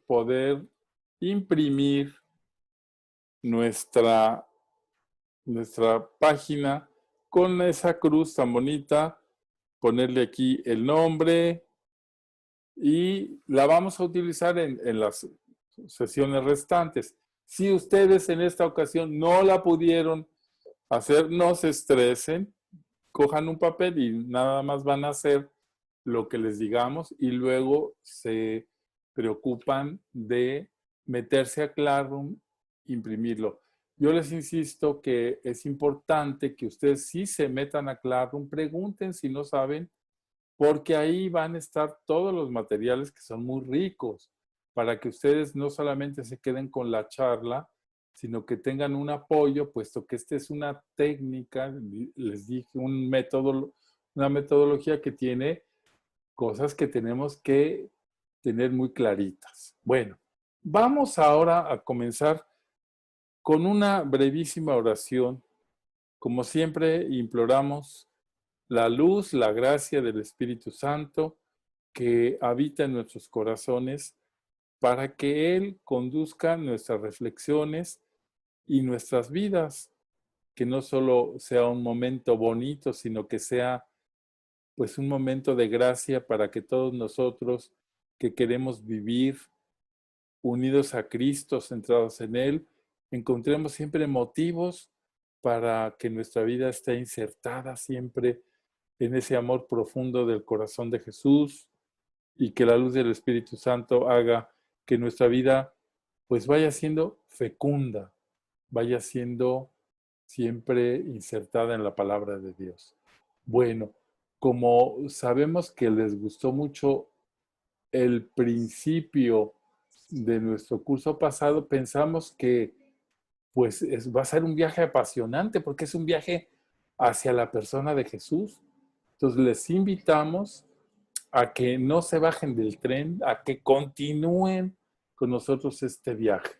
poder imprimir nuestra, nuestra página con esa cruz tan bonita, ponerle aquí el nombre y la vamos a utilizar en las sesiones restantes. Si ustedes en esta ocasión no la pudieron hacer, no se estresen, cojan un papel y nada más van a hacer lo que les digamos y luego se preocupan de meterse a Classroom, imprimirlo. Yo les insisto que es importante que ustedes sí se metan a Classroom, pregunten si no saben, porque ahí van a estar todos los materiales que son muy ricos, para que ustedes no solamente se queden con la charla, sino que tengan un apoyo, puesto que esta es una técnica, les dije, una metodología que tiene cosas que tenemos que tener muy claritas. Bueno, vamos ahora a comenzar con una brevísima oración. Como siempre, imploramos la luz, la gracia del Espíritu Santo que habita en nuestros corazones para que Él conduzca nuestras reflexiones y nuestras vidas, que no solo sea un momento bonito, sino que sea pues un momento de gracia para que todos nosotros que queremos vivir unidos a Cristo, centrados en Él, encontremos siempre motivos para que nuestra vida esté insertada siempre en ese amor profundo del corazón de Jesús y que la luz del Espíritu Santo haga que nuestra vida pues vaya siendo fecunda, vaya siendo siempre insertada en la palabra de Dios. Bueno, como sabemos que les gustó mucho el principio de nuestro curso pasado, pensamos que pues va a ser un viaje apasionante porque es un viaje hacia la persona de Jesús. Entonces les invitamos a que no se bajen del tren, a que continúen con nosotros este viaje.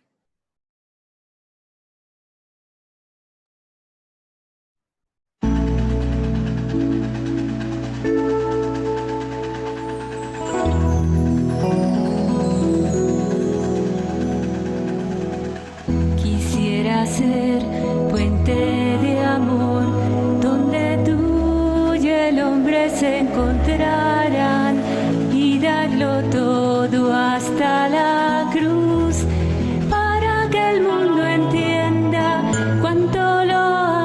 Quisiera ser puente de amor donde tú y el hombre se encontrarán y darlo todo hasta la cruz para que el mundo entienda cuánto lo amas.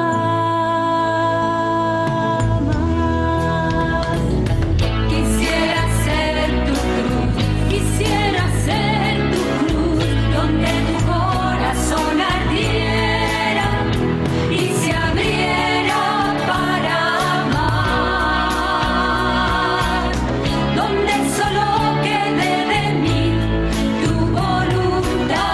Quisiera ser tu cruz, quisiera ser tu cruz donde tu corazón ardiera y se abriera para amar, donde solo quede de mí tu voluntad.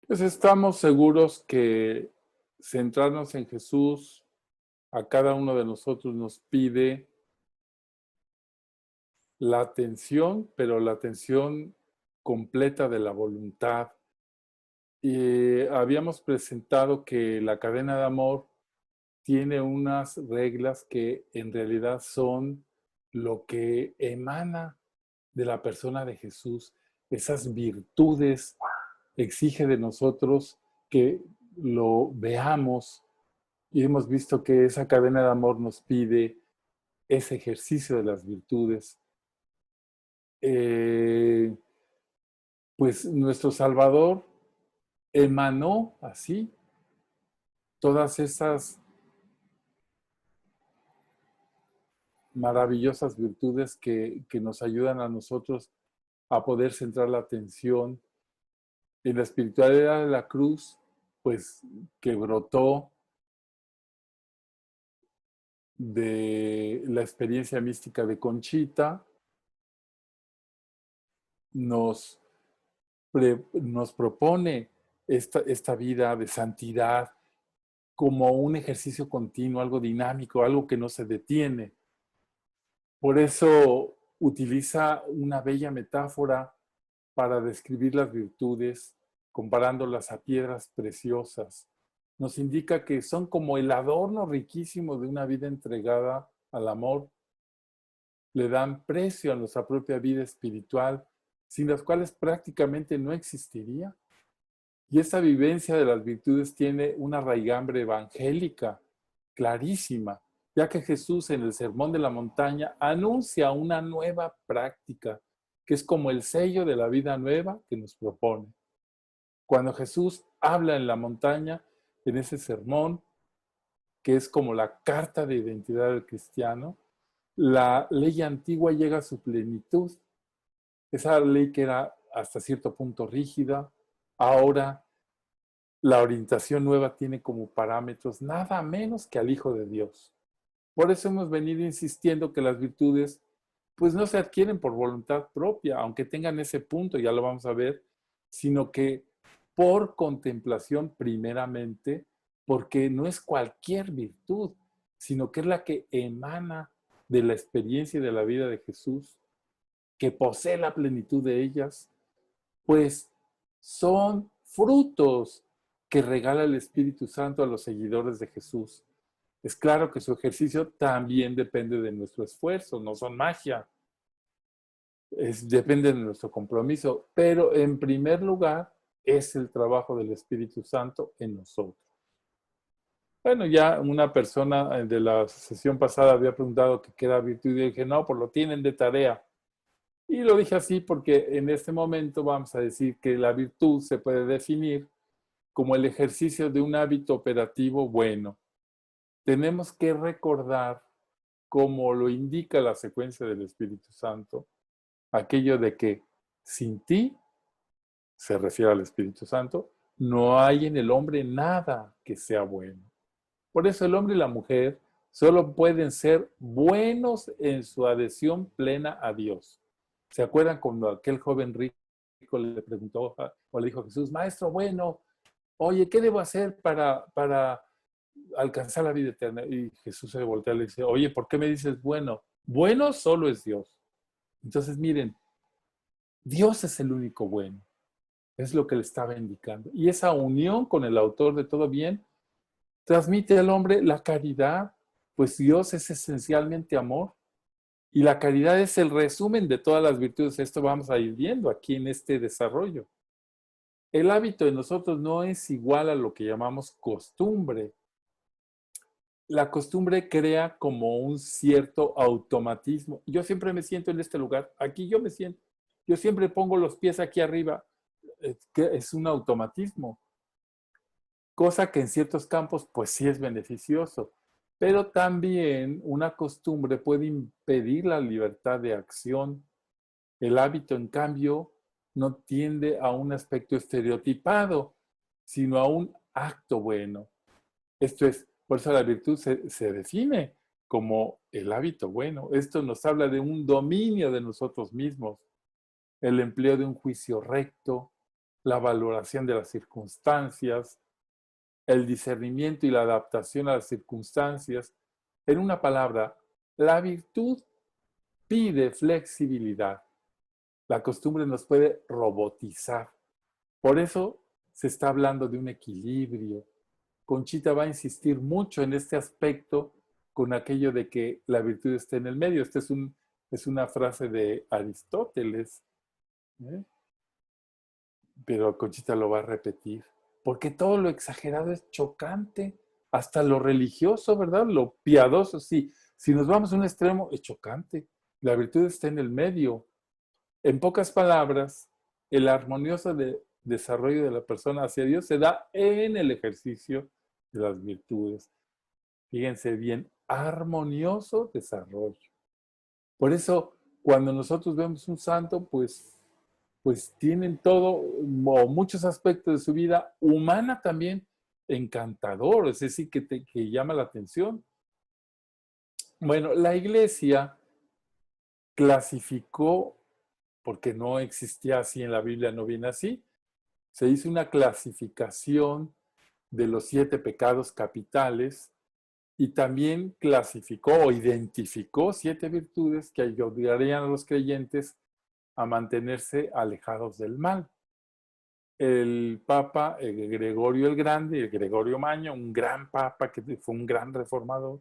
Pues estamos seguros que centrarnos en Jesús a cada uno de nosotros nos pide la atención, pero la atención completa de la voluntad. Y habíamos presentado que la cadena de amor tiene unas reglas que en realidad son lo que emana de la persona de Jesús. Esas virtudes exige de nosotros que lo veamos y hemos visto que esa cadena de amor nos pide ese ejercicio de las virtudes. Pues nuestro Salvador emanó así todas esas maravillosas virtudes que nos ayudan a nosotros a poder centrar la atención en la espiritualidad de la cruz, pues que brotó de la experiencia mística de Conchita, nos propone esta vida de santidad como un ejercicio continuo, algo dinámico, algo que no se detiene. Por eso utiliza una bella metáfora para describir las virtudes, comparándolas a piedras preciosas. Nos indica que son como el adorno riquísimo de una vida entregada al amor. Le dan precio a nuestra propia vida espiritual, sin las cuales prácticamente no existiría. Y esta vivencia de las virtudes tiene una raigambre evangélica clarísima, ya que Jesús en el Sermón de la Montaña anuncia una nueva práctica, que es como el sello de la vida nueva que nos propone. Cuando Jesús habla en la montaña, en ese sermón, que es como la carta de identidad del cristiano, la ley antigua llega a su plenitud. Esa ley que era hasta cierto punto rígida, ahora la orientación nueva tiene como parámetros nada menos que al Hijo de Dios. Por eso hemos venido insistiendo que las virtudes pues no se adquieren por voluntad propia, aunque tengan ese punto, ya lo vamos a ver, sino que por contemplación primeramente, porque no es cualquier virtud, sino que es la que emana de la experiencia y de la vida de Jesús, que posee la plenitud de ellas, pues son frutos que regala el Espíritu Santo a los seguidores de Jesús. Es claro que su ejercicio también depende de nuestro esfuerzo, no son magia, depende de nuestro compromiso, pero en primer lugar es el trabajo del Espíritu Santo en nosotros. Bueno, ya una persona de la sesión pasada había preguntado qué era virtud y dije, no, pues lo tienen de tarea. Y lo dije así porque en este momento vamos a decir que la virtud se puede definir como el ejercicio de un hábito operativo bueno. Tenemos que recordar, como lo indica la secuencia del Espíritu Santo, aquello de que sin ti, se refiere al Espíritu Santo, no hay en el hombre nada que sea bueno. Por eso el hombre y la mujer solo pueden ser buenos en su adhesión plena a Dios. ¿Se acuerdan cuando aquel joven rico le preguntó o le dijo a Jesús, maestro bueno, oye, ¿qué debo hacer para alcanzar la vida eterna? Y Jesús se voltea y le dice, oye, ¿por qué me dices bueno? Bueno solo es Dios. Entonces, miren, Dios es el único bueno. Es lo que le estaba indicando. Y esa unión con el autor de todo bien transmite al hombre la caridad, pues Dios es esencialmente amor. Y la caridad es el resumen de todas las virtudes. Esto vamos a ir viendo aquí en este desarrollo. El hábito de nosotros no es igual a lo que llamamos costumbre. La costumbre crea como un cierto automatismo. Yo siempre me siento en este lugar. Aquí yo me siento. Yo siempre pongo los pies aquí arriba. Que es un automatismo. Cosa que en ciertos campos pues sí es beneficioso. Pero también una costumbre puede impedir la libertad de acción. El hábito, en cambio, no tiende a un aspecto estereotipado, sino a un acto bueno. Esto es, por eso la virtud se define como el hábito bueno. Esto nos habla de un dominio de nosotros mismos, el empleo de un juicio recto, la valoración de las circunstancias, el discernimiento y la adaptación a las circunstancias. En una palabra, la virtud pide flexibilidad. La costumbre nos puede robotizar. Por eso se está hablando de un equilibrio. Conchita va a insistir mucho en este aspecto con aquello de que la virtud está en el medio. Esta es una frase de Aristóteles, ¿eh? Pero Conchita lo va a repetir. Porque todo lo exagerado es chocante, hasta lo religioso, ¿verdad? Lo piadoso, sí. Si nos vamos a un extremo, es chocante. La virtud está en el medio. En pocas palabras, el armonioso desarrollo de la persona hacia Dios se da en el ejercicio de las virtudes. Fíjense bien, armonioso desarrollo. Por eso, cuando nosotros vemos un santo, pues tienen todo, o muchos aspectos de su vida humana también, encantador, es decir, que llama la atención. Bueno, la iglesia clasificó, porque no existía así en la Biblia, no viene así, se hizo una clasificación de los 7 pecados capitales y también clasificó o identificó 7 virtudes que ayudarían a los creyentes a mantenerse alejados del mal. El Papa Gregorio el Grande, el Gregorio Magno, un gran papa que fue un gran reformador,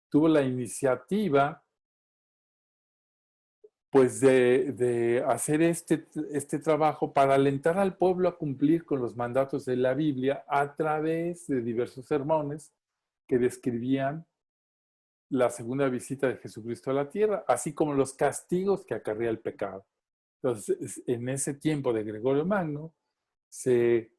tuvo la iniciativa pues de hacer este trabajo para alentar al pueblo a cumplir con los mandatos de la Biblia a través de diversos sermones que describían la segunda visita de Jesucristo a la tierra, así como los castigos que acarrea el pecado. Entonces, en ese tiempo de Gregorio Magno, se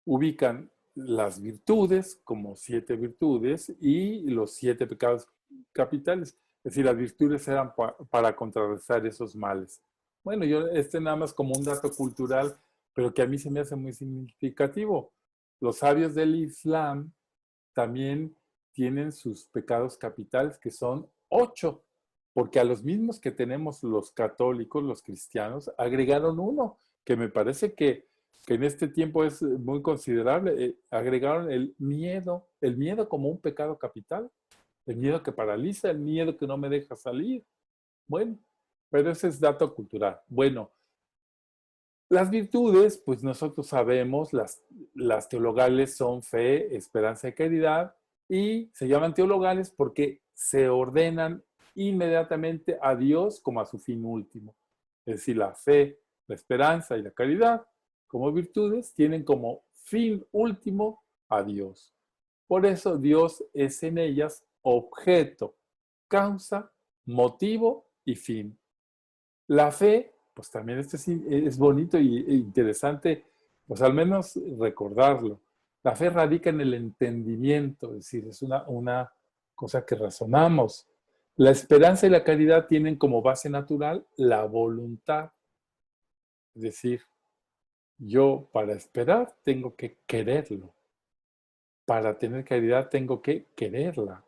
ubican las virtudes como 7 virtudes y los 7 pecados capitales. Es decir, las virtudes eran para contrarrestar esos males. Bueno, yo nada más como un dato cultural, pero que a mí se me hace muy significativo. Los sabios del Islam también tienen sus pecados capitales, que son 8, porque a los mismos que tenemos los católicos, los cristianos, agregaron uno, que me parece que en este tiempo es muy considerable. Agregaron el miedo como un pecado capital, el miedo que paraliza, el miedo que no me deja salir. Bueno, pero ese es dato cultural. Bueno, las virtudes, pues nosotros sabemos, las teologales son fe, esperanza y caridad, y se llaman teologales porque se ordenan inmediatamente a Dios como a su fin último. Es decir, la fe, la esperanza y la caridad, como virtudes, tienen como fin último a Dios. Por eso Dios es en ellas objeto, causa, motivo y fin. La fe, pues también esto es bonito e interesante, pues al menos recordarlo. La fe radica en el entendimiento, es decir, es una cosa que razonamos. La esperanza y la caridad tienen como base natural la voluntad. Es decir, yo para esperar tengo que quererlo. Para tener caridad tengo que quererla.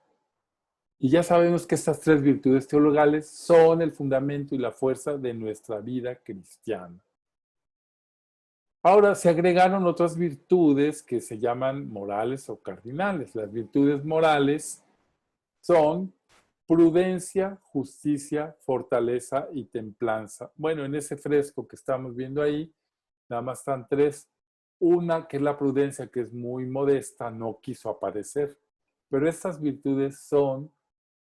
Y ya sabemos que estas 3 virtudes teologales son el fundamento y la fuerza de nuestra vida cristiana. Ahora se agregaron otras virtudes que se llaman morales o cardinales. Las virtudes morales son prudencia, justicia, fortaleza y templanza. Bueno, en ese fresco que estamos viendo ahí, nada más están 3. Una, que es la prudencia, que es muy modesta, no quiso aparecer. Pero estas virtudes son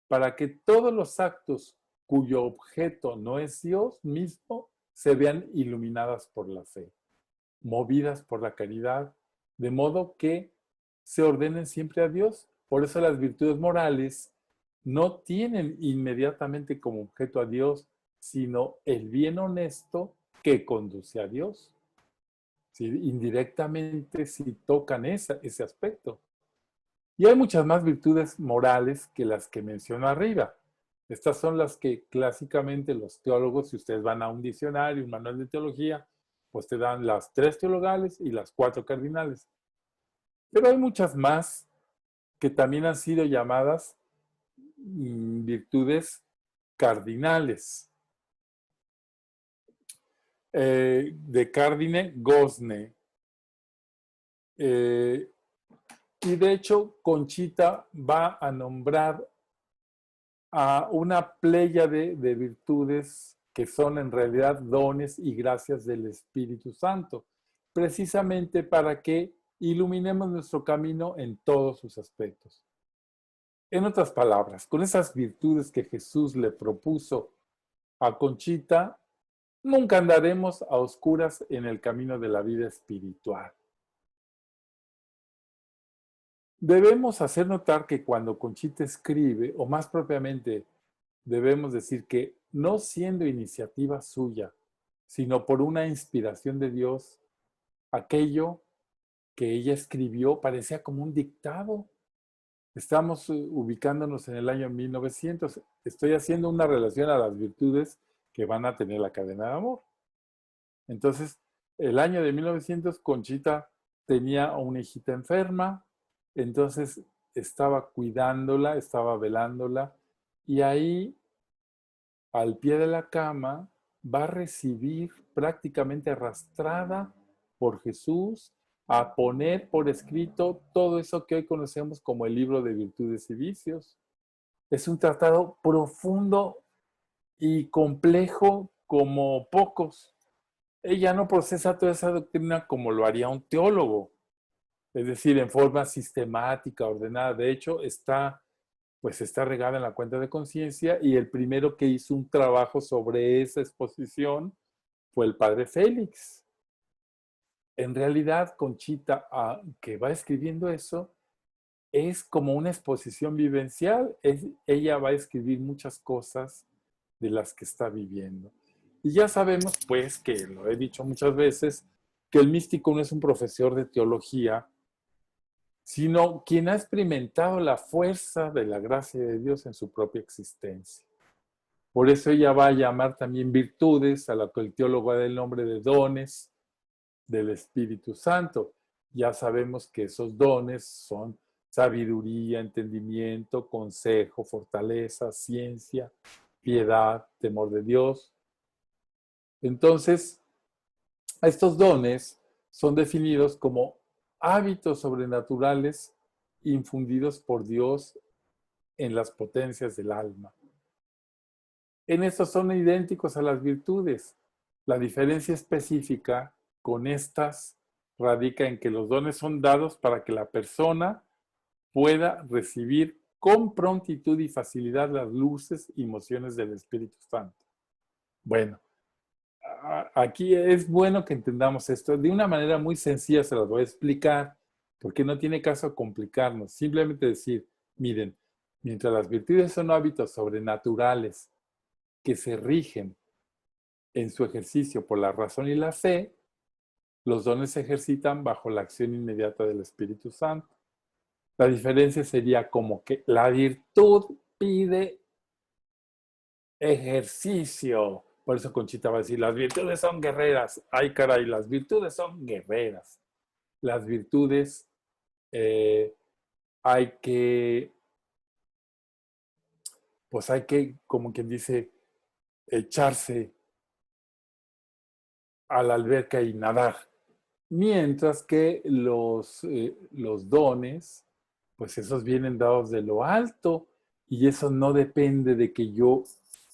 para que todos los actos cuyo objeto no es Dios mismo se vean iluminadas por la fe, movidas por la caridad, de modo que se ordenen siempre a Dios. Por eso las virtudes morales no tienen inmediatamente como objeto a Dios, sino el bien honesto que conduce a Dios. ¿Sí? Indirectamente sí tocan ese aspecto. Y hay muchas más virtudes morales que las que menciono arriba. Estas son las que clásicamente los teólogos, si ustedes van a un diccionario, un manual de teología, pues te dan las 3 teologales y las 4 cardinales. Pero hay muchas más que también han sido llamadas virtudes cardinales. De Cardine Gosne. Y de hecho, Conchita va a nombrar a una pléyade de virtudes que son en realidad dones y gracias del Espíritu Santo, precisamente para que iluminemos nuestro camino en todos sus aspectos. En otras palabras, con esas virtudes que Jesús le propuso a Conchita, nunca andaremos a oscuras en el camino de la vida espiritual. Debemos hacer notar que cuando Conchita escribe, o más propiamente debemos decir que no siendo iniciativa suya, sino por una inspiración de Dios, aquello que ella escribió parecía como un dictado. Estamos ubicándonos en el año 1900. Estoy haciendo una relación a las virtudes que van a tener la cadena de amor. Entonces, el año de 1900, Conchita tenía una hijita enferma, entonces estaba cuidándola, estaba velándola, y ahí, al pie de la cama, va a recibir prácticamente arrastrada por Jesús a poner por escrito todo eso que hoy conocemos como el libro de virtudes y vicios. Es un tratado profundo y complejo como pocos. Ella no procesa toda esa doctrina como lo haría un teólogo, es decir, en forma sistemática, ordenada. De hecho, está regada en la cuenta de conciencia, y el primero que hizo un trabajo sobre esa exposición fue el padre Félix. En realidad, Conchita, que va escribiendo eso, es como una exposición vivencial. Ella va a escribir muchas cosas de las que está viviendo. Y ya sabemos, pues, que lo he dicho muchas veces, que el místico no es un profesor de teología, sino quien ha experimentado la fuerza de la gracia de Dios en su propia existencia. Por eso ella va a llamar también virtudes, a lo que el teólogo da el nombre de dones del Espíritu Santo. Ya sabemos que esos dones son sabiduría, entendimiento, consejo, fortaleza, ciencia, piedad, temor de Dios. Entonces, estos dones son definidos como hábitos sobrenaturales infundidos por Dios en las potencias del alma. En estos son idénticos a las virtudes. La diferencia específica con estas radica en que los dones son dados para que la persona pueda recibir con prontitud y facilidad las luces y emociones del Espíritu Santo. Bueno, aquí es bueno que entendamos esto. De una manera muy sencilla se las voy a explicar, porque no tiene caso complicarnos. Simplemente decir, miren, mientras las virtudes son hábitos sobrenaturales que se rigen en su ejercicio por la razón y la fe, los dones se ejercitan bajo la acción inmediata del Espíritu Santo. La diferencia sería como que la virtud pide ejercicio. Por eso Conchita va a decir, las virtudes son guerreras. Ay, caray, las virtudes son guerreras. Las virtudes hay que, como quien dice, echarse a la alberca y nadar. Mientras que los dones, pues esos vienen dados de lo alto, y eso no depende de que yo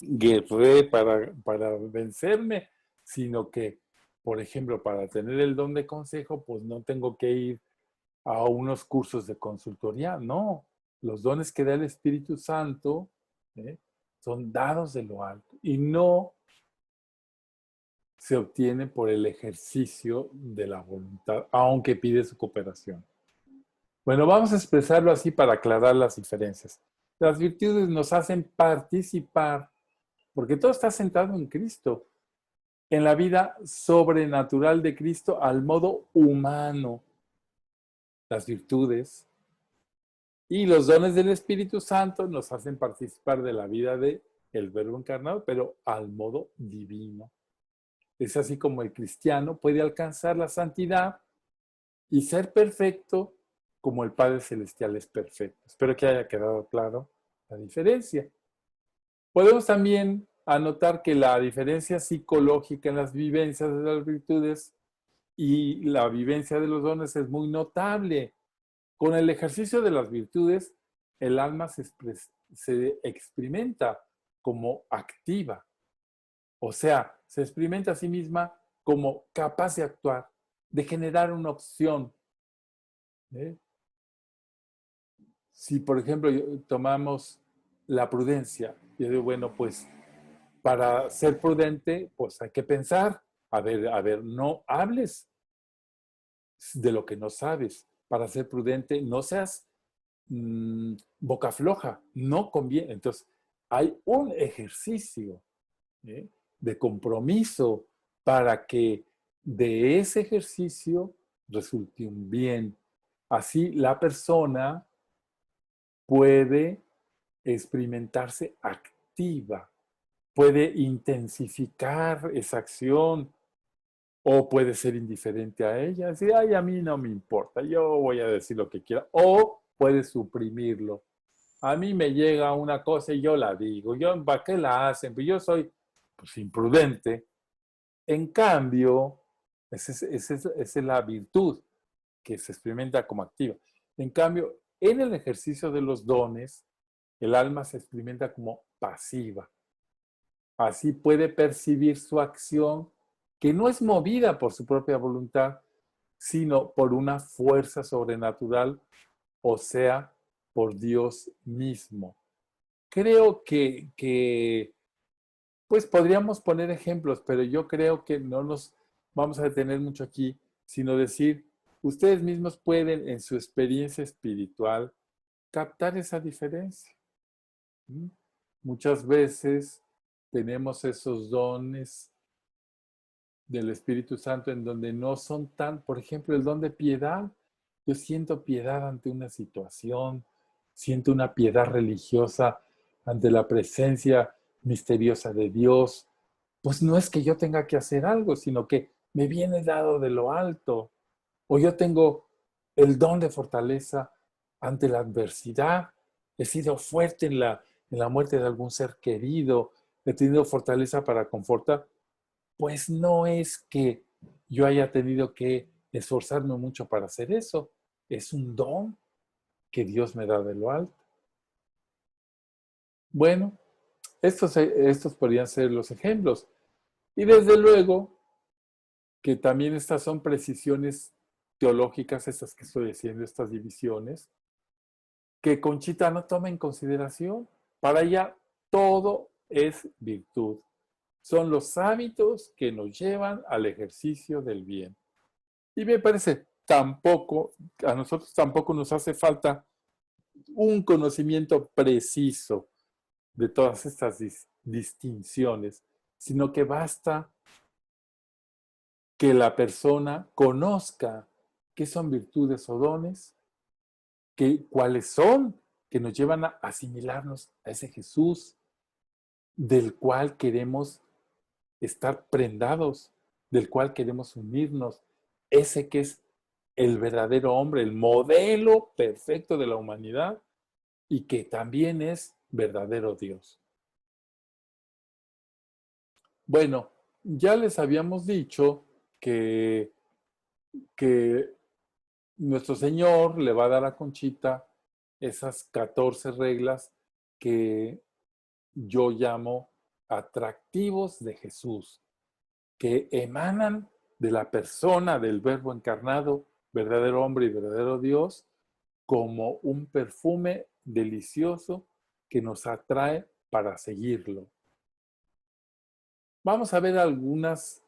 guerré para vencerme, sino que, por ejemplo, para tener el don de consejo, pues no tengo que ir a unos cursos de consultoría, no. Los dones que da el Espíritu Santo son dados de lo alto y no se obtiene por el ejercicio de la voluntad, aunque pide su cooperación. Bueno, vamos a expresarlo así para aclarar las diferencias. Las virtudes nos hacen participar, porque todo está centrado en Cristo, en la vida sobrenatural de Cristo al modo humano. Las virtudes y los dones del Espíritu Santo nos hacen participar de la vida del Verbo encarnado, pero al modo divino. Es así como el cristiano puede alcanzar la santidad y ser perfecto como el Padre Celestial es perfecto. Espero que haya quedado claro la diferencia. Podemos también anotar que la diferencia psicológica en las vivencias de las virtudes y la vivencia de los dones es muy notable. Con el ejercicio de las virtudes, el alma se experimenta como activa. O sea, se experimenta a sí misma como capaz de actuar, de generar una opción. Si, por ejemplo, tomamos la prudencia, yo digo, bueno, pues para ser prudente, pues hay que pensar. A ver, no hables de lo que no sabes. Para ser prudente, no seas boca floja, no conviene. Entonces, hay un ejercicio de compromiso para que de ese ejercicio resulte un bien. Así la persona puede experimentarse activa, puede intensificar esa acción o puede ser indiferente a ella, decir, ay, a mí no me importa, yo voy a decir lo que quiera, o puede suprimirlo. A mí me llega una cosa y yo la digo, ¿para qué la hacen? Pues yo soy pues, imprudente. En cambio, esa es la virtud. que se experimenta como activa. En cambio, en el ejercicio de los dones, el alma se experimenta como pasiva. Así puede percibir su acción, que no es movida por su propia voluntad, sino por una fuerza sobrenatural, o sea, por Dios mismo. Creo que pues podríamos poner ejemplos, pero yo creo que no nos vamos a detener mucho aquí, sino decir, ustedes mismos pueden en su experiencia espiritual captar esa diferencia. ¿Mm? Muchas veces tenemos esos dones del Espíritu Santo en donde no son tan, por ejemplo, el don de piedad. Yo siento piedad ante una situación, siento una piedad religiosa ante la presencia misteriosa de Dios. Pues no es que yo tenga que hacer algo, sino que me viene dado de lo alto. O yo tengo el don de fortaleza ante la adversidad. He sido fuerte en la muerte de algún ser querido. He tenido fortaleza para confortar. Pues no es que yo haya tenido que esforzarme mucho para hacer eso. Es un don que Dios me da de lo alto. Bueno, estos podrían ser los ejemplos. Y desde luego que también estas son precisiones teológicas, estas que estoy diciendo, estas divisiones, que Conchita no toma en consideración. Para ella todo es virtud. Son los hábitos que nos llevan al ejercicio del bien. Y me parece, a nosotros tampoco nos hace falta un conocimiento preciso de todas estas distinciones, sino que basta que la persona conozca qué son virtudes o dones, cuáles son, que nos llevan a asimilarnos a ese Jesús del cual queremos estar prendados, del cual queremos unirnos, ese que es el verdadero hombre, el modelo perfecto de la humanidad y que también es verdadero Dios. Bueno, ya les habíamos dicho que nuestro Señor le va a dar a Conchita esas 14 reglas que yo llamo atractivos de Jesús, que emanan de la persona del Verbo encarnado, verdadero hombre y verdadero Dios, como un perfume delicioso que nos atrae para seguirlo. Vamos a ver algunas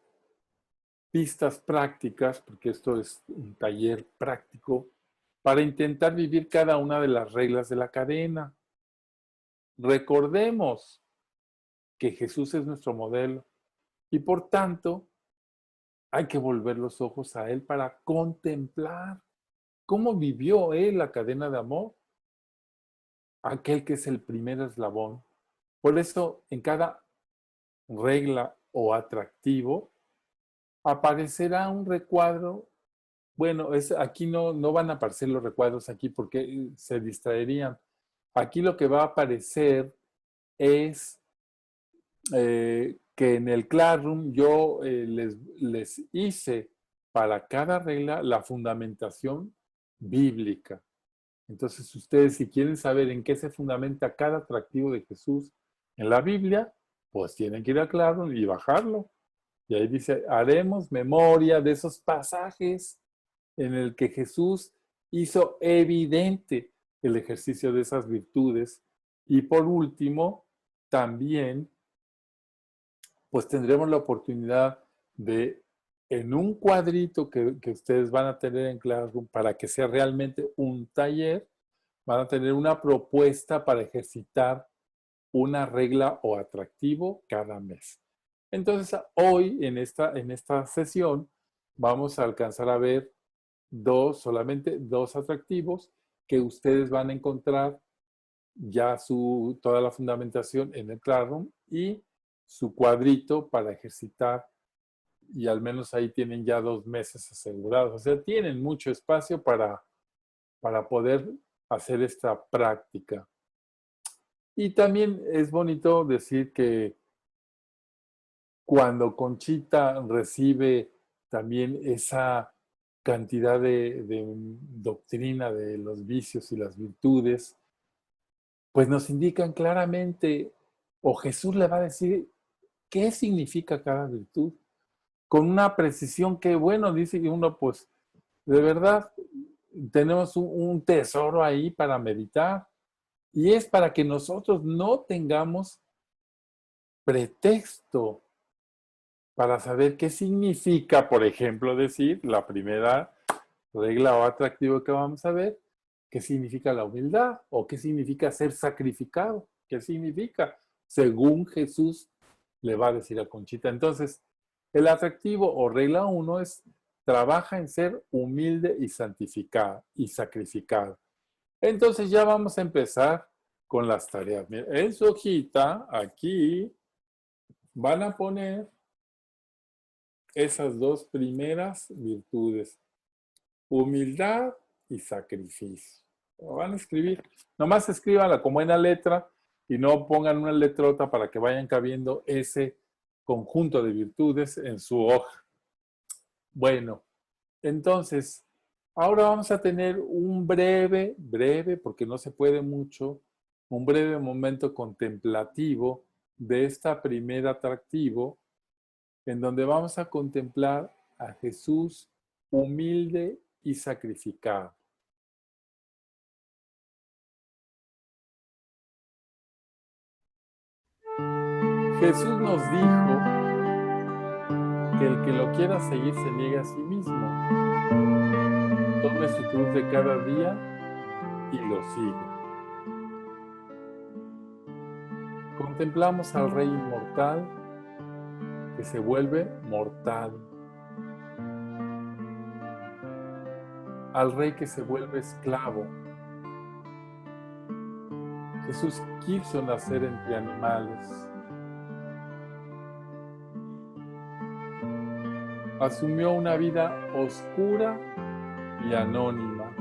pistas prácticas, porque esto es un taller práctico, para intentar vivir cada una de las reglas de la cadena. Recordemos que Jesús es nuestro modelo y por tanto hay que volver los ojos a Él para contemplar cómo vivió Él la cadena de amor, aquel que es el primer eslabón. Por eso en cada regla o atractivo aparecerá un recuadro. Bueno, aquí no van a aparecer los recuadros aquí porque se distraerían. Aquí lo que va a aparecer es que en el Classroom yo les hice para cada regla la fundamentación bíblica. Entonces, ustedes si quieren saber en qué se fundamenta cada atractivo de Jesús en la Biblia, pues tienen que ir a Classroom y bajarlo. Y ahí dice, haremos memoria de esos pasajes en el que Jesús hizo evidente el ejercicio de esas virtudes. Y por último, también pues tendremos la oportunidad de, en un cuadrito que ustedes van a tener en Classroom para que sea realmente un taller, van a tener una propuesta para ejercitar una regla o atractivo cada mes. Entonces, hoy en esta sesión vamos a alcanzar a ver solamente dos atractivos que ustedes van a encontrar ya toda la fundamentación en el Classroom y su cuadrito para ejercitar, y al menos ahí tienen ya 2 meses asegurados. O sea, tienen mucho espacio para poder hacer esta práctica. Y también es bonito decir que cuando Conchita recibe también esa cantidad de doctrina de los vicios y las virtudes, pues nos indican claramente, o Jesús le va a decir qué significa cada virtud, con una precisión que, bueno, dice uno, pues, de verdad, tenemos un tesoro ahí para meditar, y es para que nosotros no tengamos pretexto para saber qué significa, por ejemplo, decir la primera regla o atractivo que vamos a ver, qué significa la humildad o qué significa ser sacrificado, qué significa, según Jesús le va a decir a Conchita. Entonces, el atractivo o regla 1 es trabaja en ser humilde y santificado y sacrificado. Entonces ya vamos a empezar con las tareas. Miren, en su hojita, aquí, van a poner esas dos primeras virtudes, humildad y sacrificio. Lo van a escribir. Nomás escríbanla como buena letra y no pongan una letrota para que vayan cabiendo ese conjunto de virtudes en su hoja. Bueno, entonces, ahora vamos a tener un breve, porque no se puede mucho, un breve momento contemplativo de esta primer atractivo, en donde vamos a contemplar a Jesús humilde y sacrificado. Jesús nos dijo que el que lo quiera seguir se niegue a sí mismo, tome su cruz de cada día y lo siga. Contemplamos al Rey inmortal que se vuelve mortal, al Rey que se vuelve esclavo. Jesús quiso nacer entre animales. Asumió una vida oscura y anónima.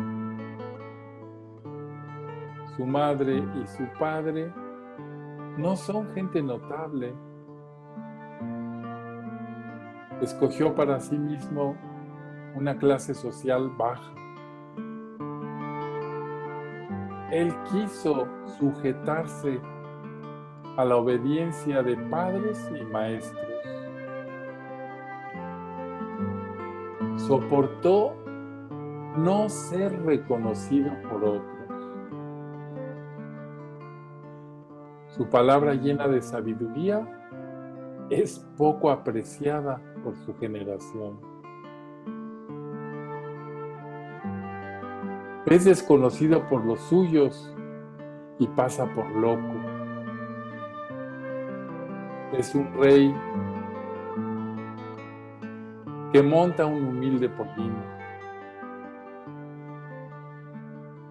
Su madre y su padre no son gente notable. Escogió para sí mismo una clase social baja. Él quiso sujetarse a la obediencia de padres y maestros. Soportó no ser reconocido por otros. Su palabra llena de sabiduría es poco apreciada por su generación. Es desconocido por los suyos y pasa por loco. Es un rey que monta un humilde pollino.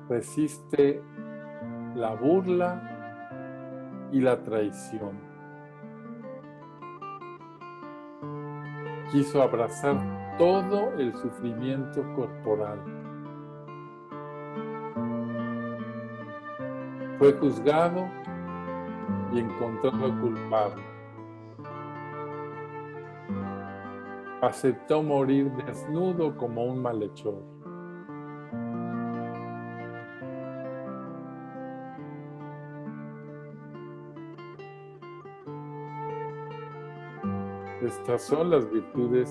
Resiste la burla y la traición. Quiso abrazar todo el sufrimiento corporal. Fue juzgado y encontrado culpable. Aceptó morir desnudo como un malhechor. Estas son las virtudes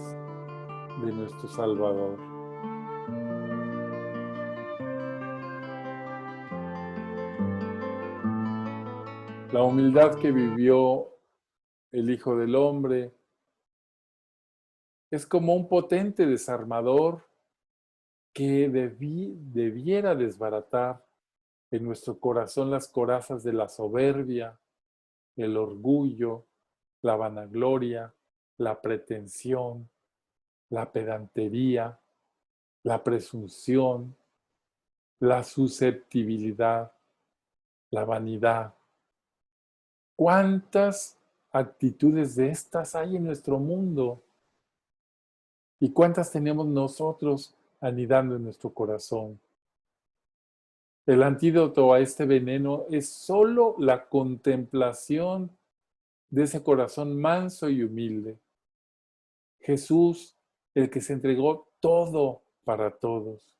de nuestro Salvador. La humildad que vivió el Hijo del Hombre es como un potente desarmador que debiera desbaratar en nuestro corazón las corazas de la soberbia, el orgullo, la vanagloria, la pretensión, la pedantería, la presunción, la susceptibilidad, la vanidad. ¿Cuántas actitudes de estas hay en nuestro mundo? ¿Y cuántas tenemos nosotros anidando en nuestro corazón? El antídoto a este veneno es solo la contemplación de ese corazón manso y humilde. Jesús, el que se entregó todo para todos.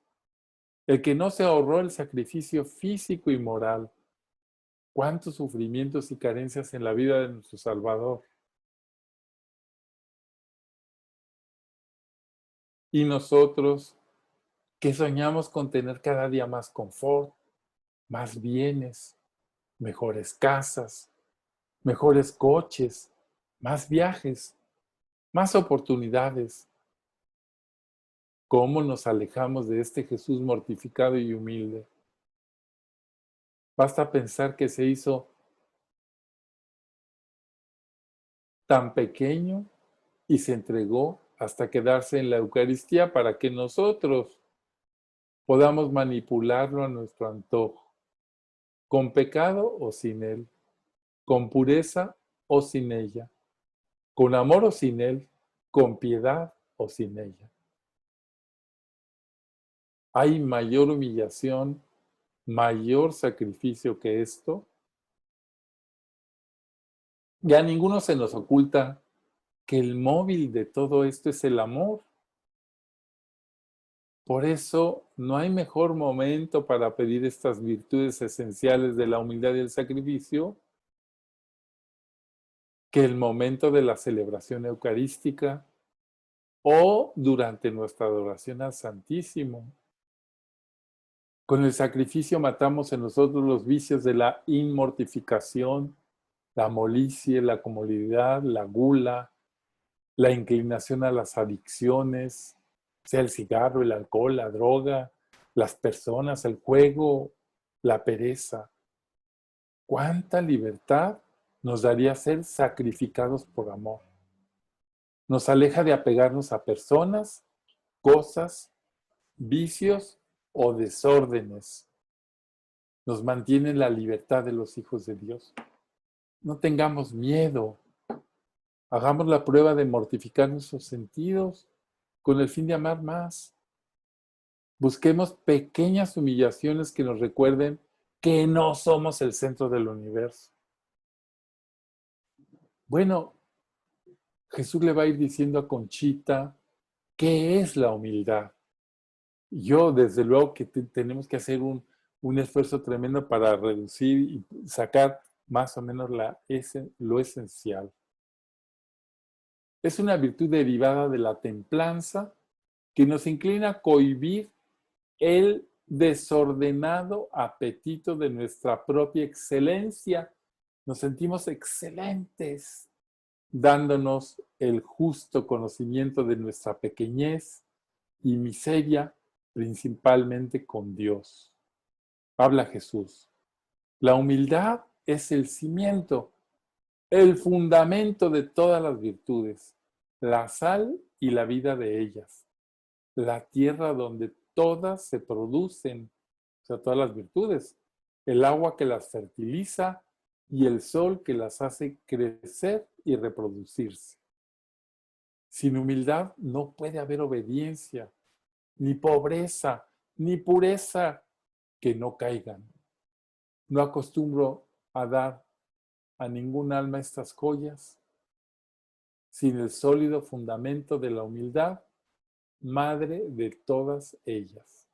El que no se ahorró el sacrificio físico y moral. Cuántos sufrimientos y carencias en la vida de nuestro Salvador. Y nosotros, que soñamos con tener cada día más confort, más bienes, mejores casas, mejores coches, más viajes, más oportunidades. ¿Cómo nos alejamos de este Jesús mortificado y humilde? Basta pensar que se hizo tan pequeño y se entregó hasta quedarse en la Eucaristía para que nosotros podamos manipularlo a nuestro antojo, con pecado o sin él, con pureza o sin ella, con amor o sin él, con piedad o sin ella. ¿Hay mayor humillación, mayor sacrificio que esto? Y a ninguno se nos oculta que el móvil de todo esto es el amor. Por eso no hay mejor momento para pedir estas virtudes esenciales de la humildad y el sacrificio que el momento de la celebración eucarística o durante nuestra adoración al Santísimo. Con el sacrificio matamos en nosotros los vicios de la inmortificación, la molicie, la comodidad, la gula, la inclinación a las adicciones, sea el cigarro, el alcohol, la droga, las personas, el juego, la pereza. ¿Cuánta libertad nos daría ser sacrificados por amor? Nos aleja de apegarnos a personas, cosas, vicios o desórdenes. Nos mantiene en la libertad de los hijos de Dios. No tengamos miedo. Hagamos la prueba de mortificar nuestros sentidos con el fin de amar más. Busquemos pequeñas humillaciones que nos recuerden que no somos el centro del universo. Bueno, Jesús le va a ir diciendo a Conchita qué es la humildad. Yo, desde luego, que tenemos que hacer un esfuerzo tremendo para reducir y sacar más o menos lo esencial. Es una virtud derivada de la templanza que nos inclina a cohibir el desordenado apetito de nuestra propia excelencia. Nos sentimos excelentes, dándonos el justo conocimiento de nuestra pequeñez y miseria, principalmente con Dios. Habla Jesús. La humildad es el cimiento, el fundamento de todas las virtudes, la sal y la vida de ellas, la tierra donde todas se producen, o sea, todas las virtudes, el agua que las fertiliza y el sol que las hace crecer y reproducirse. Sin humildad no puede haber obediencia, ni pobreza, ni pureza que no caigan. No acostumbro a dar a ningún alma estas joyas sin el sólido fundamento de la humildad, madre de todas ellas.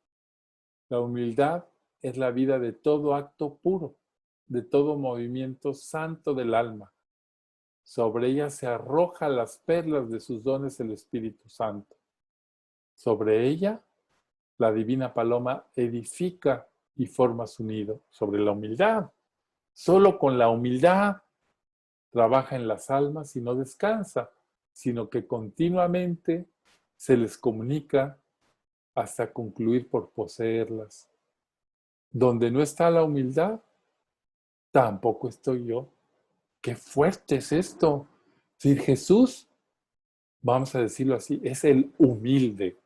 La humildad es la vida de todo acto puro, de todo movimiento santo del alma. Sobre ella se arroja las perlas de sus dones el Espíritu Santo. Sobre ella, la divina paloma edifica y forma su nido. Sobre la humildad. Solo con la humildad trabaja en las almas y no descansa, sino que continuamente se les comunica hasta concluir por poseerlas. Donde no está la humildad, tampoco estoy yo. ¡Qué fuerte es esto! Si Jesús, vamos a decirlo así, es el humilde.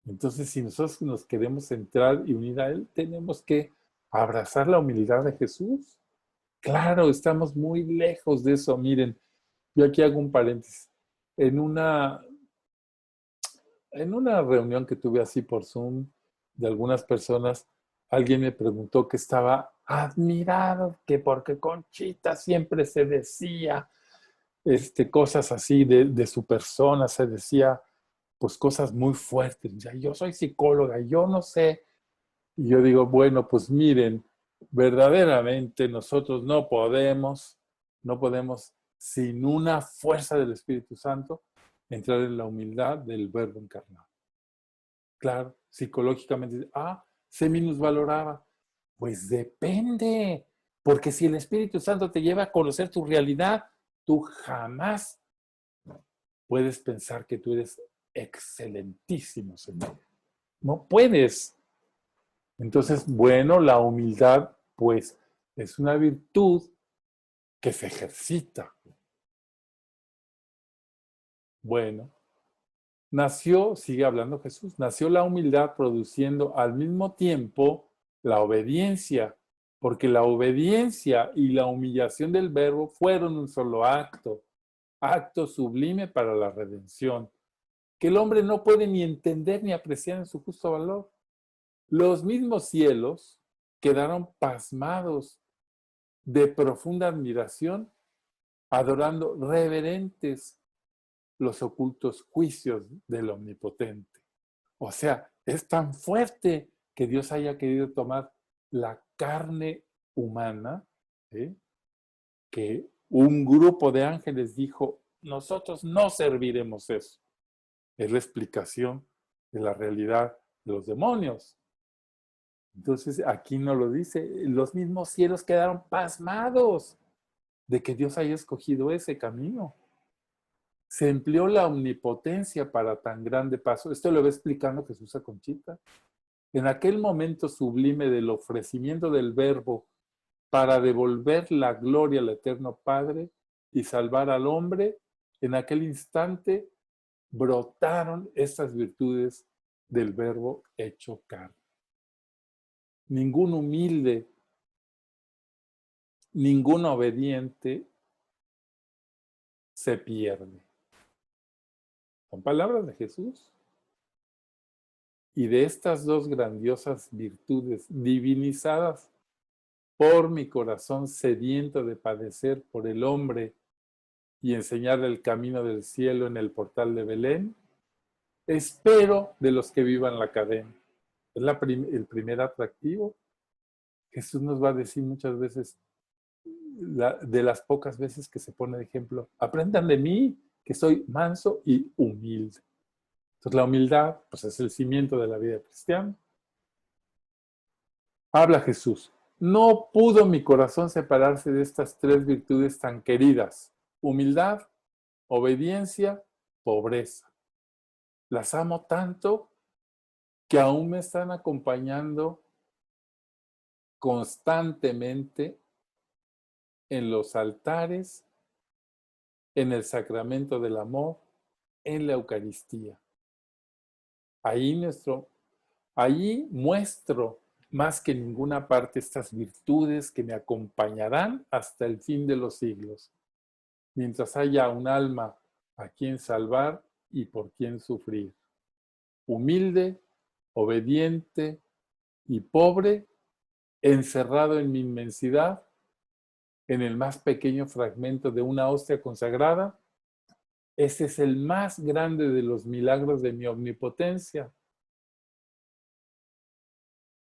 Entonces, si nosotros nos queremos centrar y unir a Él, tenemos que abrazar la humildad de Jesús. Claro, estamos muy lejos de eso. Miren, yo aquí hago un paréntesis. En una reunión que tuve así por Zoom de algunas personas, alguien me preguntó que estaba admirado, que porque Conchita siempre se decía cosas así de su persona, se decía pues cosas muy fuertes. Ya, yo soy psicóloga, yo no sé. Y yo digo, bueno, pues miren, verdaderamente nosotros no podemos sin una fuerza del Espíritu Santo entrar en la humildad del Verbo encarnado. Claro, psicológicamente, se minusvaloraba. Pues depende, porque si el Espíritu Santo te lleva a conocer tu realidad, tú jamás puedes pensar que tú eres excelentísimo, Señor. No puedes. Entonces, bueno, la humildad, pues, es una virtud que se ejercita. Bueno, sigue hablando Jesús, nació la humildad produciendo al mismo tiempo la obediencia, porque la obediencia y la humillación del Verbo fueron un solo acto sublime para la redención, que el hombre no puede ni entender ni apreciar en su justo valor. Los mismos cielos quedaron pasmados de profunda admiración, adorando reverentes los ocultos juicios del Omnipotente. O sea, es tan fuerte que Dios haya querido tomar la carne humana, ¿eh? Que un grupo de ángeles dijo, nosotros no serviremos eso. Es la explicación de la realidad de los demonios. Entonces, aquí no lo dice, los mismos cielos quedaron pasmados de que Dios haya escogido ese camino. Se empleó la omnipotencia para tan grande paso. Esto lo va explicando Jesús a Conchita. En aquel momento sublime del ofrecimiento del Verbo para devolver la gloria al Eterno Padre y salvar al hombre, en aquel instante brotaron estas virtudes del Verbo hecho carne. Ningún humilde, ningún obediente se pierde. Son palabras de Jesús. Y de estas dos grandiosas virtudes divinizadas por mi corazón sediento de padecer por el hombre y enseñarle el camino del cielo en el portal de Belén, espero de los que vivan la cadena. Es el primer atractivo. Jesús nos va a decir muchas veces, de las pocas veces que se pone de ejemplo, aprendan de mí que soy manso y humilde. Entonces la humildad, pues, es el cimiento de la vida cristiana. Habla Jesús. No pudo mi corazón separarse de estas tres virtudes tan queridas: humildad, obediencia, pobreza. Las amo tanto que aún me están acompañando constantemente en los altares, en el sacramento del amor, en la Eucaristía. Allí muestro más que en ninguna parte estas virtudes que me acompañarán hasta el fin de los siglos, mientras haya un alma a quien salvar y por quien sufrir. Humilde, obediente y pobre, encerrado en mi inmensidad, en el más pequeño fragmento de una hostia consagrada, ese es el más grande de los milagros de mi omnipotencia,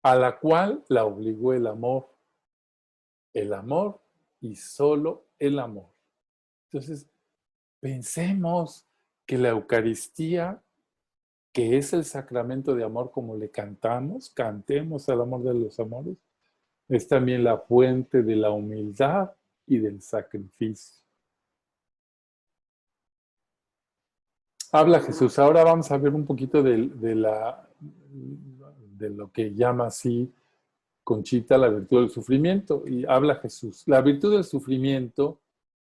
a la cual la obligó el amor y solo el amor. Entonces, pensemos que la Eucaristía, que es el sacramento de amor como le cantemos al amor de los amores, es también la fuente de la humildad y del sacrificio. Habla Jesús. Ahora vamos a ver un poquito de lo que llama así Conchita la virtud del sufrimiento. Y habla Jesús. La virtud del sufrimiento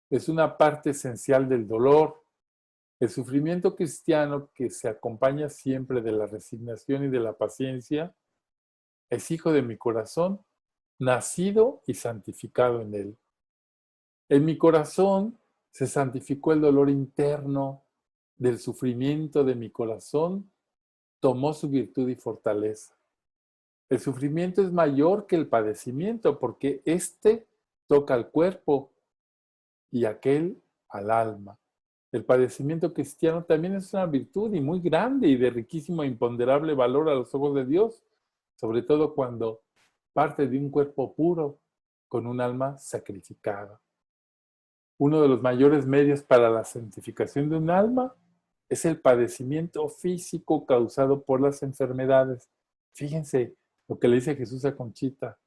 es una parte esencial del dolor. El sufrimiento cristiano, que se acompaña siempre de la resignación y de la paciencia, es hijo de mi corazón, nacido y santificado en él. En mi corazón se santificó el dolor interno del sufrimiento de mi corazón, tomó su virtud y fortaleza. El sufrimiento es mayor que el padecimiento porque éste toca al cuerpo y aquel al alma. El padecimiento cristiano también es una virtud y muy grande y de riquísimo e imponderable valor a los ojos de Dios, sobre todo cuando parte de un cuerpo puro con un alma sacrificada. Uno de los mayores medios para la santificación de un alma es el padecimiento físico causado por las enfermedades. Fíjense lo que le dice Jesús a Conchita.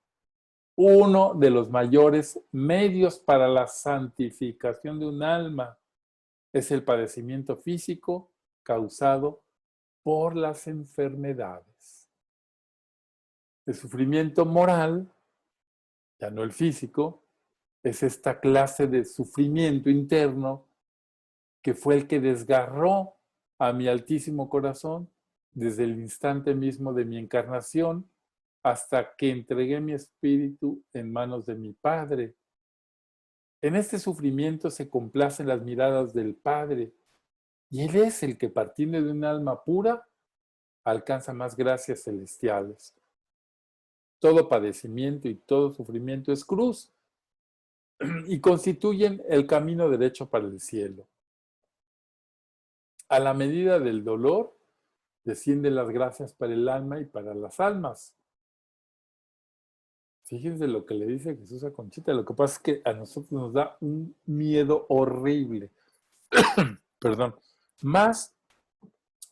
Uno de los mayores medios para la santificación de un alma es el padecimiento físico causado por las enfermedades. El sufrimiento moral, ya no el físico, es esta clase de sufrimiento interno que fue el que desgarró a mi altísimo corazón desde el instante mismo de mi encarnación hasta que entregué mi espíritu en manos de mi Padre. En este sufrimiento se complacen las miradas del Padre y Él es el que, partiendo de un alma pura, alcanza más gracias celestiales. Todo padecimiento y todo sufrimiento es cruz y constituyen el camino derecho para el cielo. A la medida del dolor, descienden las gracias para el alma y para las almas. Fíjense lo que le dice Jesús a Conchita. Lo que pasa es que a nosotros nos da un miedo horrible. Perdón. Más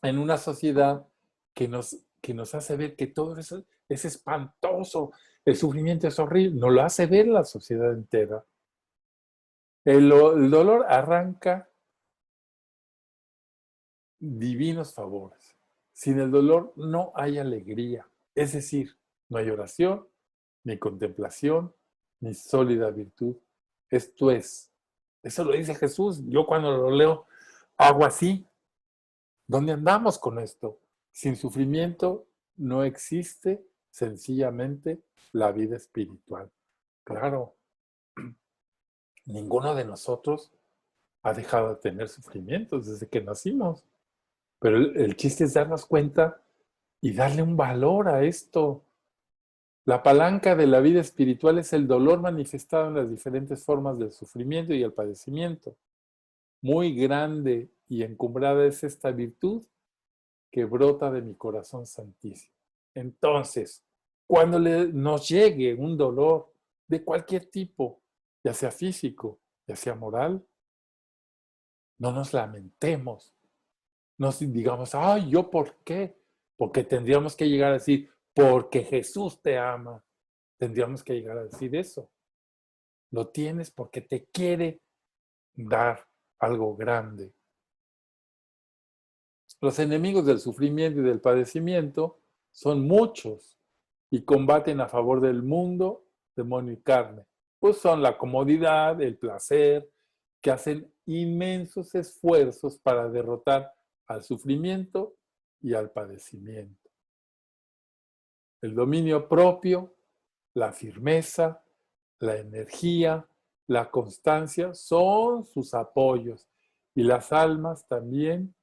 en una sociedad que nos hace ver que todo eso es espantoso. El sufrimiento es horrible. Nos lo hace ver la sociedad entera. El dolor arranca divinos favores. Sin el dolor no hay alegría. Es decir, no hay oración, ni contemplación, ni sólida virtud. Esto es. Eso lo dice Jesús. Yo cuando lo leo hago así. ¿Dónde andamos con esto? Sin sufrimiento no existe sencillamente la vida espiritual. Claro, ninguno de nosotros ha dejado de tener sufrimientos desde que nacimos. Pero el chiste es darnos cuenta y darle un valor a esto. La palanca de la vida espiritual es el dolor manifestado en las diferentes formas del sufrimiento y el padecimiento. Muy grande y encumbrada es esta virtud que brota de mi corazón santísimo. Entonces, cuando nos llegue un dolor de cualquier tipo, ya sea físico, ya sea moral, no nos lamentemos. No digamos, ay, ¿yo por qué? Porque tendríamos que llegar a decir, porque Jesús te ama. Tendríamos que llegar a decir eso. Lo tienes porque te quiere dar algo grande. Los enemigos del sufrimiento y del padecimiento son muchos y combaten a favor del mundo, demonio y carne. Pues son la comodidad, el placer, que hacen inmensos esfuerzos para derrotar al sufrimiento y al padecimiento. El dominio propio, la firmeza, la energía, la constancia son sus apoyos y las armas también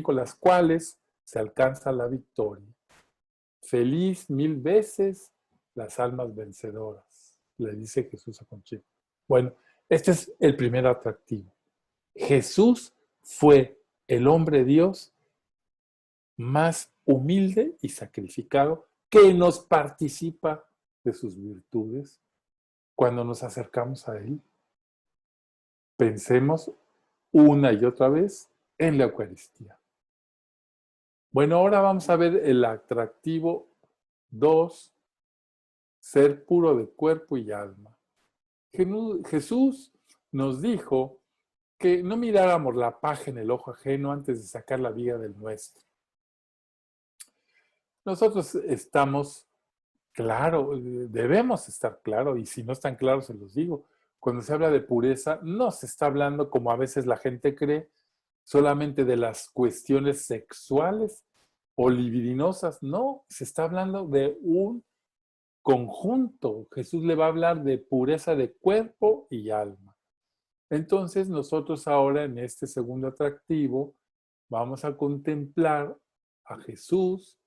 con las cuales se alcanza la victoria. Feliz 1000 veces las almas vencedoras, le dice Jesús a Conchita. Bueno, este es el primer atractivo. Jesús fue el hombre Dios más humilde y sacrificado que nos participa de sus virtudes cuando nos acercamos a Él. Pensemos una y otra vez en la Eucaristía. Bueno, ahora vamos a ver el atractivo 2, ser puro de cuerpo y alma. Jesús nos dijo que no miráramos la paja en el ojo ajeno antes de sacar la viga del nuestro. Nosotros estamos claro, debemos estar claro, y si no están claros se los digo, cuando se habla de pureza, no se está hablando, como a veces la gente cree, solamente de las cuestiones sexuales o libidinosas, no, se está hablando de un conjunto. Jesús le va a hablar de pureza de cuerpo y alma. Entonces nosotros ahora en este segundo atractivo vamos a contemplar a Jesús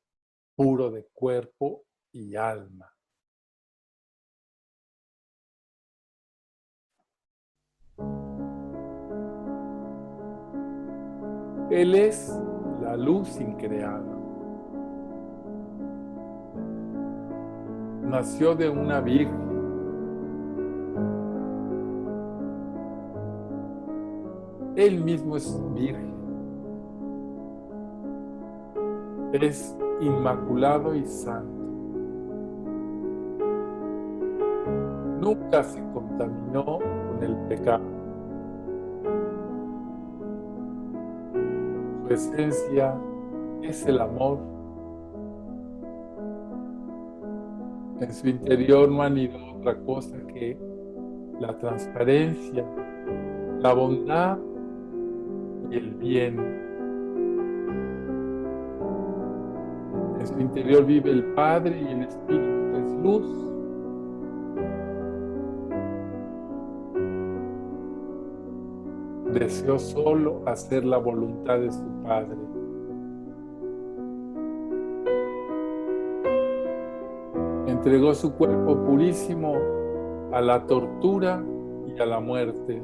puro de cuerpo y alma. Él es la luz increada. Nació de una virgen. Él mismo es virgen. Es inmaculado y santo. Nunca se contaminó con el pecado. Su esencia es el amor. En su interior no han ido otra cosa que la transparencia, la bondad y el bien. En su interior vive el Padre y el Espíritu es luz. Deseó solo hacer la voluntad de su Padre. Entregó su cuerpo purísimo a la tortura y a la muerte.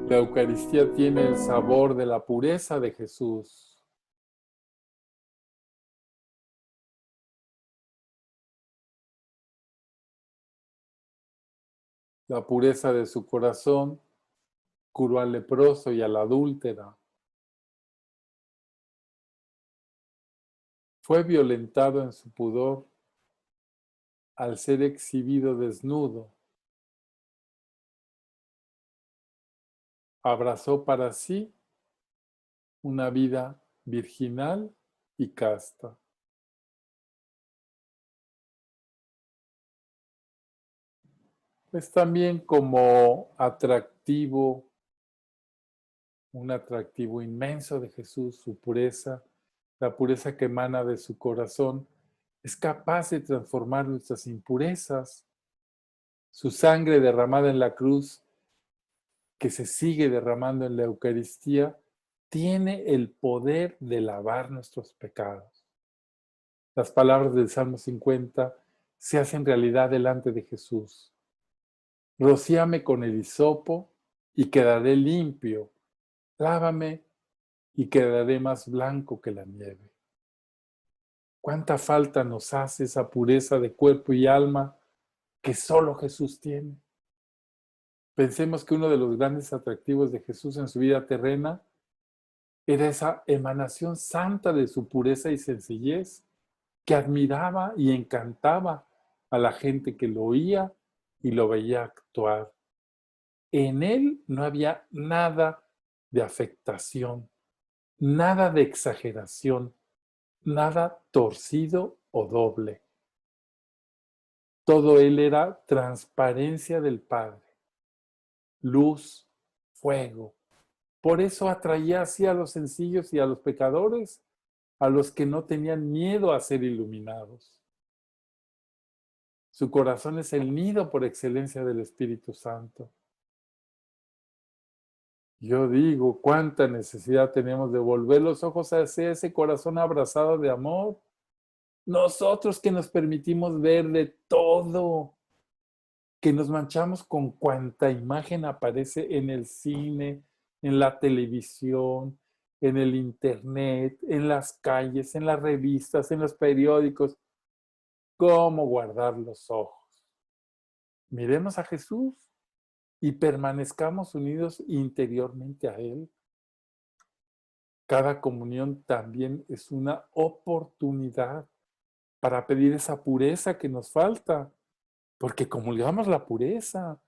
La Eucaristía tiene el sabor de la pureza de Jesús. La pureza de su corazón curó al leproso y a la adúltera. Fue violentado en su pudor al ser exhibido desnudo. Abrazó para sí una vida virginal y casta. Es también como atractivo, un atractivo inmenso de Jesús, su pureza, la pureza que emana de su corazón, es capaz de transformar nuestras impurezas. Su sangre derramada en la cruz, que se sigue derramando en la Eucaristía, tiene el poder de lavar nuestros pecados. Las palabras del Salmo 50 se hacen realidad delante de Jesús. Rocíame con el hisopo y quedaré limpio. Lávame y quedaré más blanco que la nieve. ¿Cuánta falta nos hace esa pureza de cuerpo y alma que solo Jesús tiene? Pensemos que uno de los grandes atractivos de Jesús en su vida terrena era esa emanación santa de su pureza y sencillez que admiraba y encantaba a la gente que lo oía y lo veía actuar. En él no había nada de afectación, nada de exageración, nada torcido o doble. Todo él era transparencia del Padre, luz, fuego. Por eso atraía así a los sencillos y a los pecadores, a los que no tenían miedo a ser iluminados. Su corazón es el nido por excelencia del Espíritu Santo. Yo digo, cuánta necesidad tenemos de volver los ojos hacia ese corazón abrazado de amor. Nosotros que nos permitimos ver de todo, que nos manchamos con cuanta imagen aparece en el cine, en la televisión, en el internet, en las calles, en las revistas, en los periódicos. ¿Cómo guardar los ojos? Miremos a Jesús y permanezcamos unidos interiormente a Él. Cada comunión también es una oportunidad para pedir esa pureza que nos falta, porque comulgamos la pureza.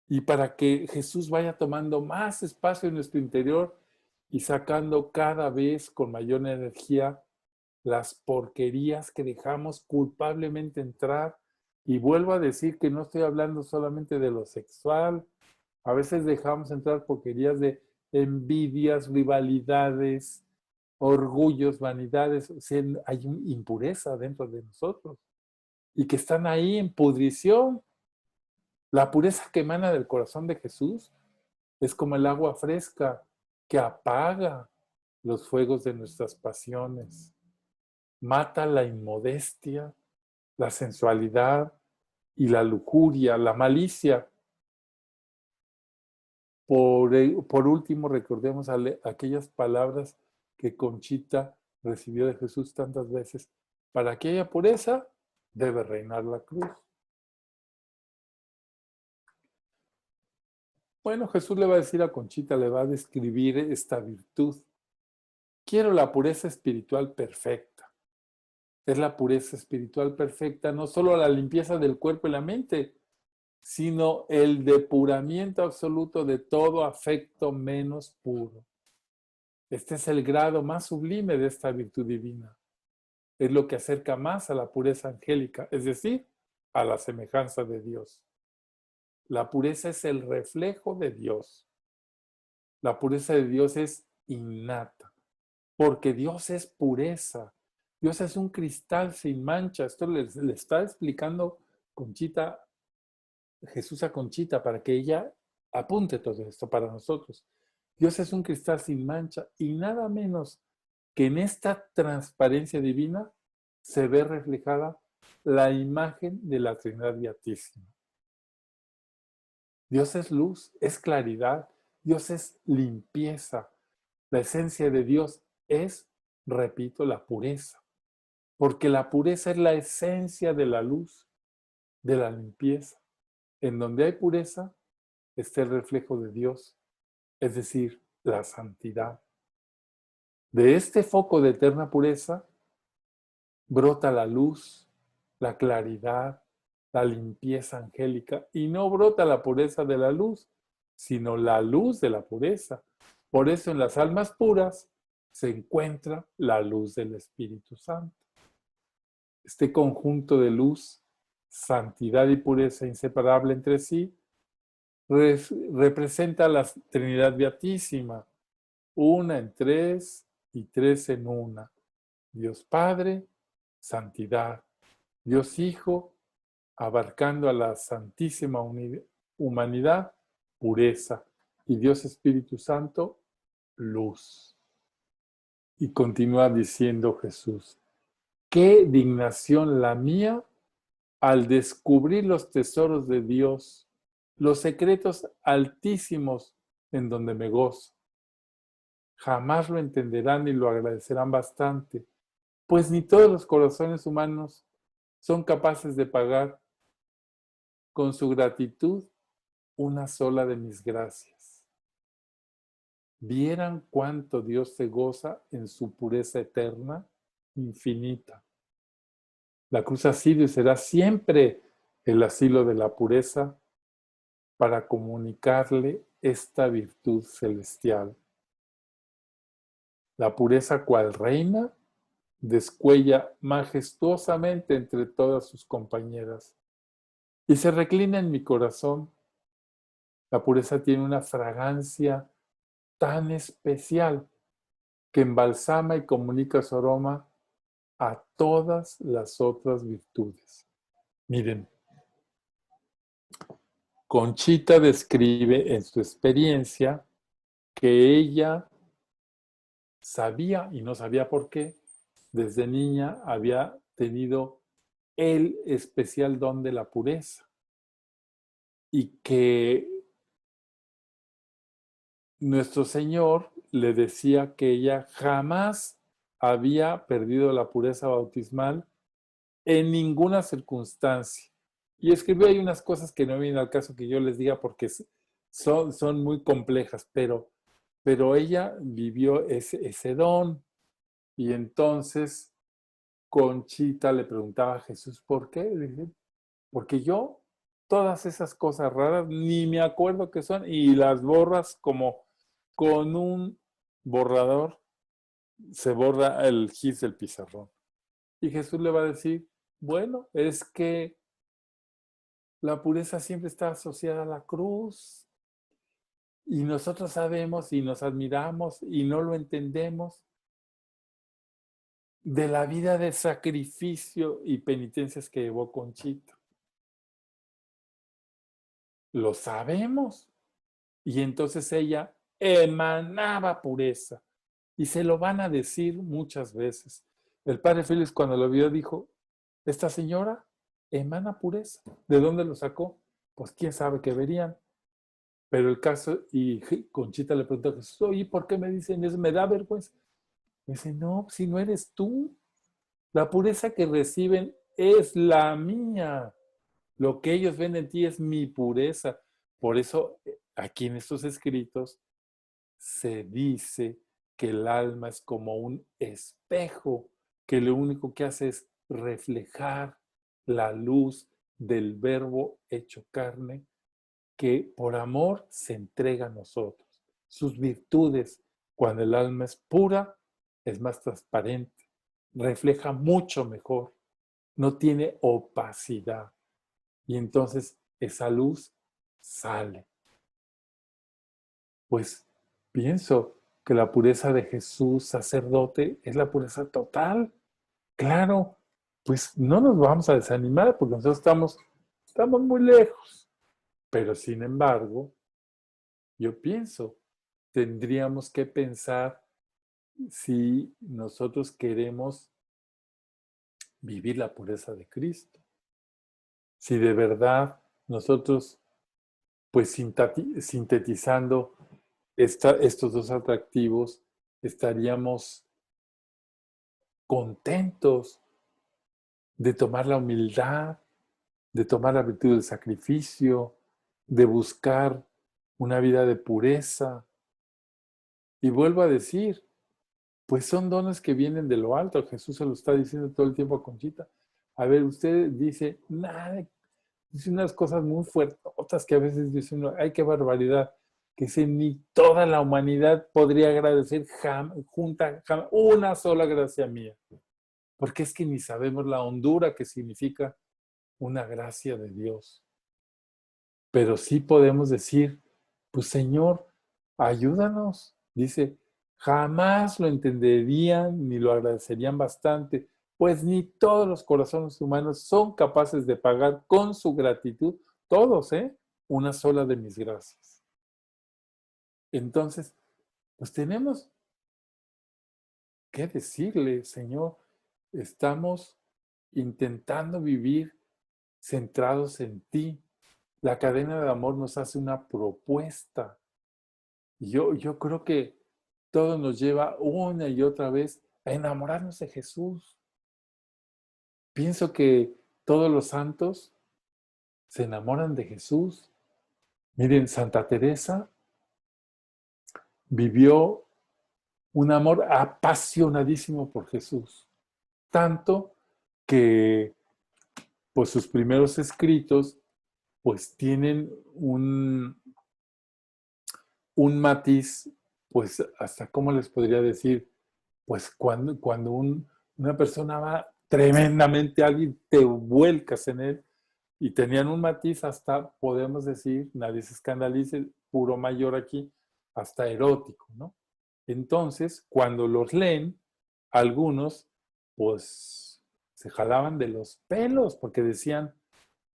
Y para que Jesús vaya tomando más espacio en nuestro interior y sacando cada vez con mayor energía las porquerías que dejamos culpablemente entrar. Y vuelvo a decir que no estoy hablando solamente de lo sexual. A veces dejamos entrar porquerías de envidias, rivalidades, orgullos, vanidades. O sea, hay una impureza dentro de nosotros y que están ahí en pudrición. La pureza que emana del corazón de Jesús es como el agua fresca que apaga los fuegos de nuestras pasiones, mata la inmodestia, la sensualidad, y la lujuria, la malicia. Por último, recordemos aquellas palabras que Conchita recibió de Jesús tantas veces. Para que haya pureza, debe reinar la cruz. Bueno, Jesús le va a decir a Conchita, le va a describir esta virtud. Quiero la pureza espiritual perfecta. Es la pureza espiritual perfecta, no solo la limpieza del cuerpo y la mente, sino el depuramiento absoluto de todo afecto menos puro. Este es el grado más sublime de esta virtud divina. Es lo que acerca más a la pureza angélica, es decir, a la semejanza de Dios. La pureza es el reflejo de Dios. La pureza de Dios es innata, porque Dios es pureza. Dios es un cristal sin mancha. Esto le está explicando Conchita, Jesús a Conchita, para que ella apunte todo esto para nosotros. Dios es un cristal sin mancha y nada menos que en esta transparencia divina se ve reflejada la imagen de la Trinidad Beatísima. Dios es luz, es claridad, Dios es limpieza. La esencia de Dios es, repito, la pureza, porque la pureza es la esencia de la luz, de la limpieza. En donde hay pureza está el reflejo de Dios, es decir, la santidad. De este foco de eterna pureza brota la luz, la claridad, la limpieza angélica, y no brota la pureza de la luz, sino la luz de la pureza. Por eso en las almas puras se encuentra la luz del Espíritu Santo. Este conjunto de luz, santidad y pureza inseparable entre sí, representa la Trinidad Beatísima, una en tres y tres en una. Dios Padre, santidad. Dios Hijo, abarcando a la santísima humanidad, pureza. Y Dios Espíritu Santo, luz. Y continúa diciendo Jesús, qué dignación la mía al descubrir los tesoros de Dios, los secretos altísimos en donde me gozo. Jamás lo entenderán y lo agradecerán bastante, pues ni todos los corazones humanos son capaces de pagar con su gratitud una sola de mis gracias. ¿Vieran cuánto Dios se goza en su pureza eterna, infinita? La cruz ha sido y será siempre el asilo de la pureza para comunicarle esta virtud celestial. La pureza cual reina descuella majestuosamente entre todas sus compañeras y se reclina en mi corazón. La pureza tiene una fragancia tan especial que embalsama y comunica su aroma a todas las otras virtudes. Miren, Conchita describe en su experiencia que ella sabía, y no sabía por qué, desde niña había tenido el especial don de la pureza y que nuestro Señor le decía que ella jamás había perdido la pureza bautismal en ninguna circunstancia. Y escribió ahí unas cosas que no vienen al caso que yo les diga porque son muy complejas, pero ella vivió ese don. Y entonces Conchita le preguntaba a Jesús, ¿por qué? Le dije, porque yo todas esas cosas raras ni me acuerdo qué son y las borras como con un borrador, se borra el gis del pizarrón. Y Jesús le va a decir, bueno, es que la pureza siempre está asociada a la cruz y nosotros sabemos y nos admiramos y no lo entendemos de la vida de sacrificio y penitencias que llevó Conchita. Lo sabemos. Y entonces ella emanaba pureza. Y se lo van a decir muchas veces. El padre Félix cuando lo vio dijo, esta señora emana pureza. ¿De dónde lo sacó? Pues quién sabe qué verían. Pero el caso, y Conchita le preguntó a Jesús, oye, ¿por qué me dicen eso? Me da vergüenza. Me dice, no, si no eres tú, la pureza que reciben es la mía. Lo que ellos ven en ti es mi pureza. Por eso, aquí en estos escritos, se dice que el alma es como un espejo, que lo único que hace es reflejar la luz del Verbo hecho carne, que por amor se entrega a nosotros. Sus virtudes, cuando el alma es pura, es más transparente, refleja mucho mejor, no tiene opacidad. Y entonces esa luz sale. Pues pienso que la pureza de Jesús, sacerdote, es la pureza total. Claro, pues no nos vamos a desanimar porque nosotros estamos muy lejos. Pero sin embargo, yo pienso, tendríamos que pensar si nosotros queremos vivir la pureza de Cristo. Si de verdad nosotros, pues sintetizando estos dos atractivos, estaríamos contentos de tomar la humildad, de tomar la virtud del sacrificio, de buscar una vida de pureza. Y vuelvo a decir, pues son dones que vienen de lo alto. Jesús se lo está diciendo todo el tiempo a Conchita. A ver, usted dice, nada, dice unas cosas muy fuertes que a veces dice uno, ay, qué barbaridad, que si ni toda la humanidad podría agradecer junta una sola gracia mía. Porque es que ni sabemos la hondura que significa una gracia de Dios. Pero sí podemos decir, pues Señor, ayúdanos. Dice, jamás lo entenderían ni lo agradecerían bastante, pues ni todos los corazones humanos son capaces de pagar con su gratitud, todos, una sola de mis gracias. Entonces, pues tenemos que decirle, Señor, estamos intentando vivir centrados en ti. La cadena de amor nos hace una propuesta. Yo creo que todo nos lleva una y otra vez a enamorarnos de Jesús. Pienso que todos los santos se enamoran de Jesús. Miren, Santa Teresa vivió un amor apasionadísimo por Jesús. Tanto que pues sus primeros escritos pues tienen un matiz, pues hasta cómo les podría decir, pues cuando una persona va tremendamente a alguien, te vuelcas en él, y tenían un matiz hasta, podemos decir, nadie se escandalice, puro mayor aquí, hasta erótico, ¿no? Entonces, cuando los leen, algunos, pues, se jalaban de los pelos, porque decían,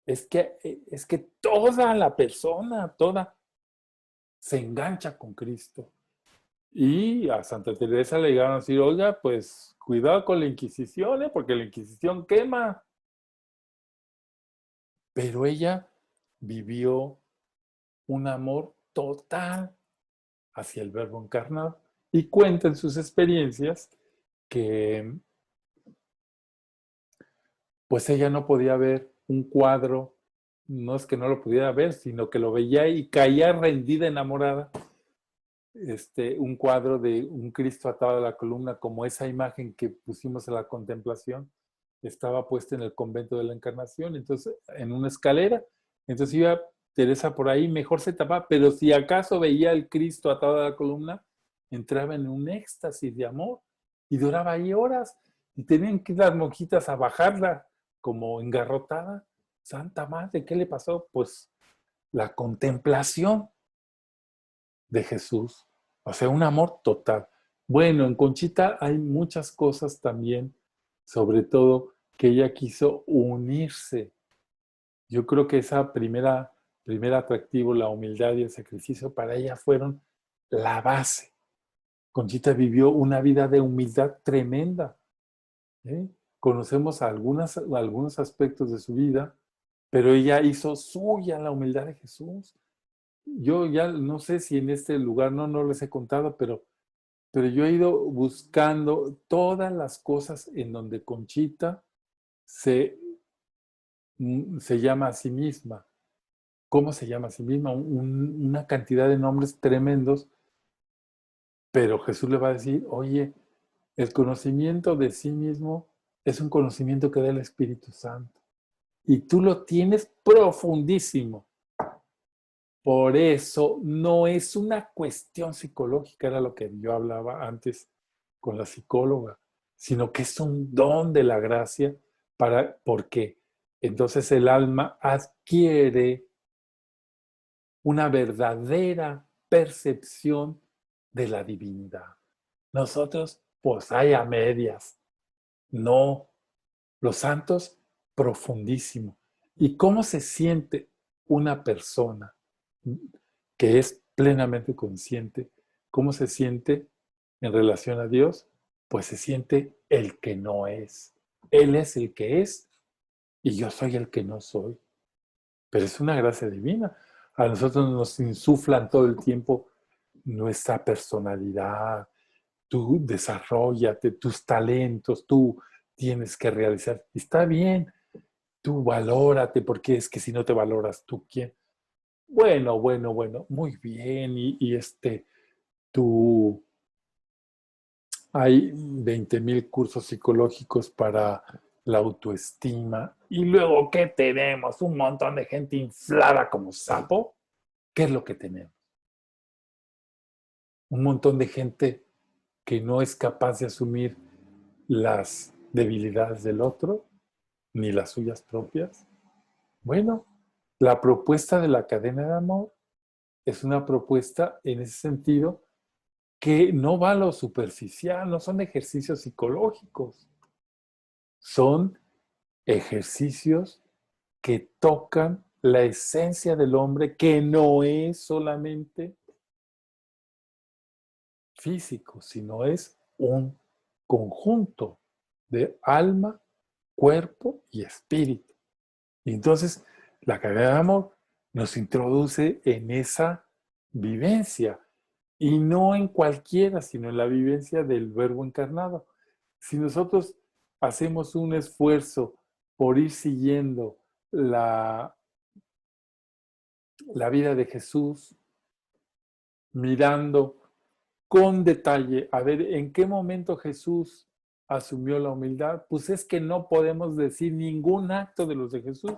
es que toda la persona, toda, se engancha con Cristo. Y a Santa Teresa le llegaron a decir, oiga, pues cuidado con la Inquisición, porque la Inquisición quema. Pero ella vivió un amor total hacia el Verbo encarnado y cuenta en sus experiencias que pues ella no podía ver un cuadro, no es que no lo pudiera ver, sino que lo veía y caía rendida, enamorada, un cuadro de un Cristo atado a la columna, como esa imagen que pusimos en la contemplación, estaba puesta en el convento de la Encarnación, entonces en una escalera, entonces iba Teresa por ahí, mejor se tapaba, pero si acaso veía el Cristo atado a la columna, entraba en un éxtasis de amor y duraba ahí horas y tenían que ir las monjitas a bajarla como engarrotada. Santa Madre, ¿qué le pasó? Pues la contemplación de Jesús, o sea, un amor total. Bueno, en Conchita hay muchas cosas también, sobre todo que ella quiso unirse. Yo creo que esa primer atractivo, la humildad y el sacrificio, para ella fueron la base. Conchita vivió una vida de humildad tremenda. conocemos algunos aspectos de su vida, pero ella hizo suya la humildad de Jesús. Yo ya no sé si en este lugar no les he contado, pero yo he ido buscando todas las cosas en donde Conchita se llama a sí misma. ¿Cómo se llama a sí misma? Una cantidad de nombres tremendos, pero Jesús le va a decir, oye, el conocimiento de sí mismo es un conocimiento que da el Espíritu Santo. Y tú lo tienes profundísimo. Por eso no es una cuestión psicológica, era lo que yo hablaba antes con la psicóloga, sino que es un don de la gracia porque entonces el alma adquiere una verdadera percepción de la divinidad. Nosotros, pues hay a medias. No, los santos, profundísimo. ¿Y cómo se siente una persona que es plenamente consciente? ¿Cómo se siente en relación a Dios? Pues se siente el que no es. Él es el que es y yo soy el que no soy. Pero es una gracia divina. A nosotros nos insuflan todo el tiempo nuestra personalidad. Tú desarrollate, tus talentos, tú tienes que realizar. Está bien, tú valórate, porque es que si no te valoras, ¿tú quién? Bueno, muy bien. Tú, hay 20,000 cursos psicológicos para la autoestima. Y luego, ¿qué tenemos? Un montón de gente inflada como sapo. ¿Qué es lo que tenemos? Un montón de gente que no es capaz de asumir las debilidades del otro, ni las suyas propias. Bueno, la propuesta de la cadena de amor es una propuesta en ese sentido que no va a lo superficial, no son ejercicios psicológicos, son ejercicios que tocan la esencia del hombre, que no es solamente físico, sino es un conjunto de alma, cuerpo y espíritu. Y entonces la cadena de amor nos introduce en esa vivencia, y no en cualquiera, sino en la vivencia del Verbo encarnado. Si nosotros hacemos un esfuerzo por ir siguiendo la vida de Jesús, mirando con detalle a ver en qué momento Jesús asumió la humildad, pues es que no podemos decir ningún acto de los de Jesús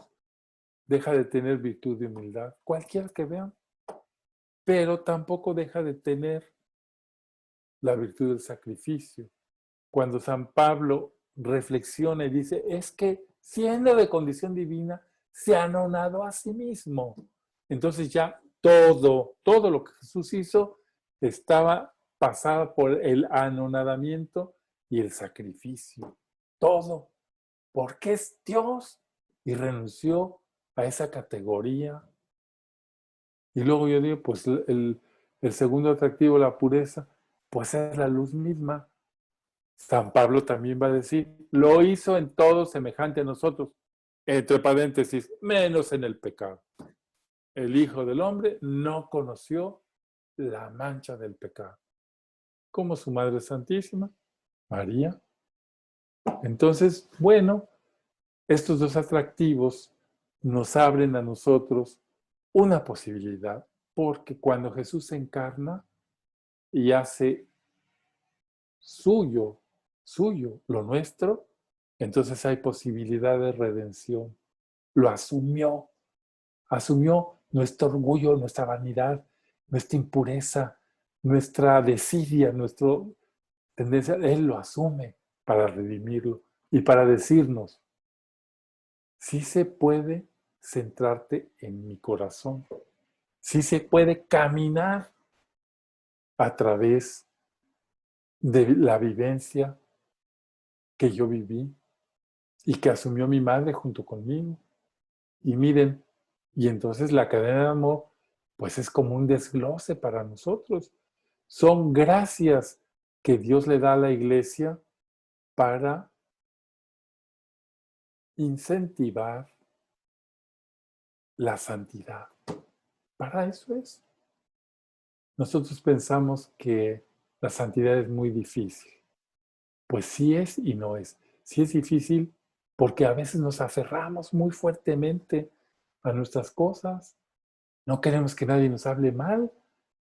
deja de tener virtud de humildad, cualquiera que vean, pero tampoco deja de tener la virtud del sacrificio. Cuando San Pablo reflexiona y dice, es que siendo de condición divina, se ha anonadó a sí mismo. Entonces ya todo lo que Jesús hizo estaba pasado por el anonadamiento y el sacrificio. Todo. Porque es Dios y renunció a esa categoría. Y luego yo digo, pues el segundo atractivo, la pureza, pues es la luz misma. San Pablo también va a decir, lo hizo en todo semejante a nosotros, entre paréntesis, menos en el pecado. El Hijo del Hombre no conoció la mancha del pecado, como su Madre Santísima, María. Entonces, bueno, estos dos atractivos nos abren a nosotros una posibilidad, porque cuando Jesús se encarna y hace suyo lo nuestro, entonces hay posibilidad de redención. Lo asumió nuestro orgullo, nuestra vanidad, nuestra impureza, nuestra desidia, nuestra tendencia. Él lo asume para redimirlo y para decirnos, sí se puede centrarte en mi corazón, sí se puede caminar a través de la vivencia que yo viví y que asumió mi madre junto conmigo. Y miren, y entonces la cadena de amor, pues es como un desglose para nosotros. Son gracias que Dios le da a la iglesia para incentivar la santidad. Para eso es. Nosotros pensamos que la santidad es muy difícil. Pues sí es y no es. Sí es difícil porque a veces nos aferramos muy fuertemente a nuestras cosas. No queremos que nadie nos hable mal.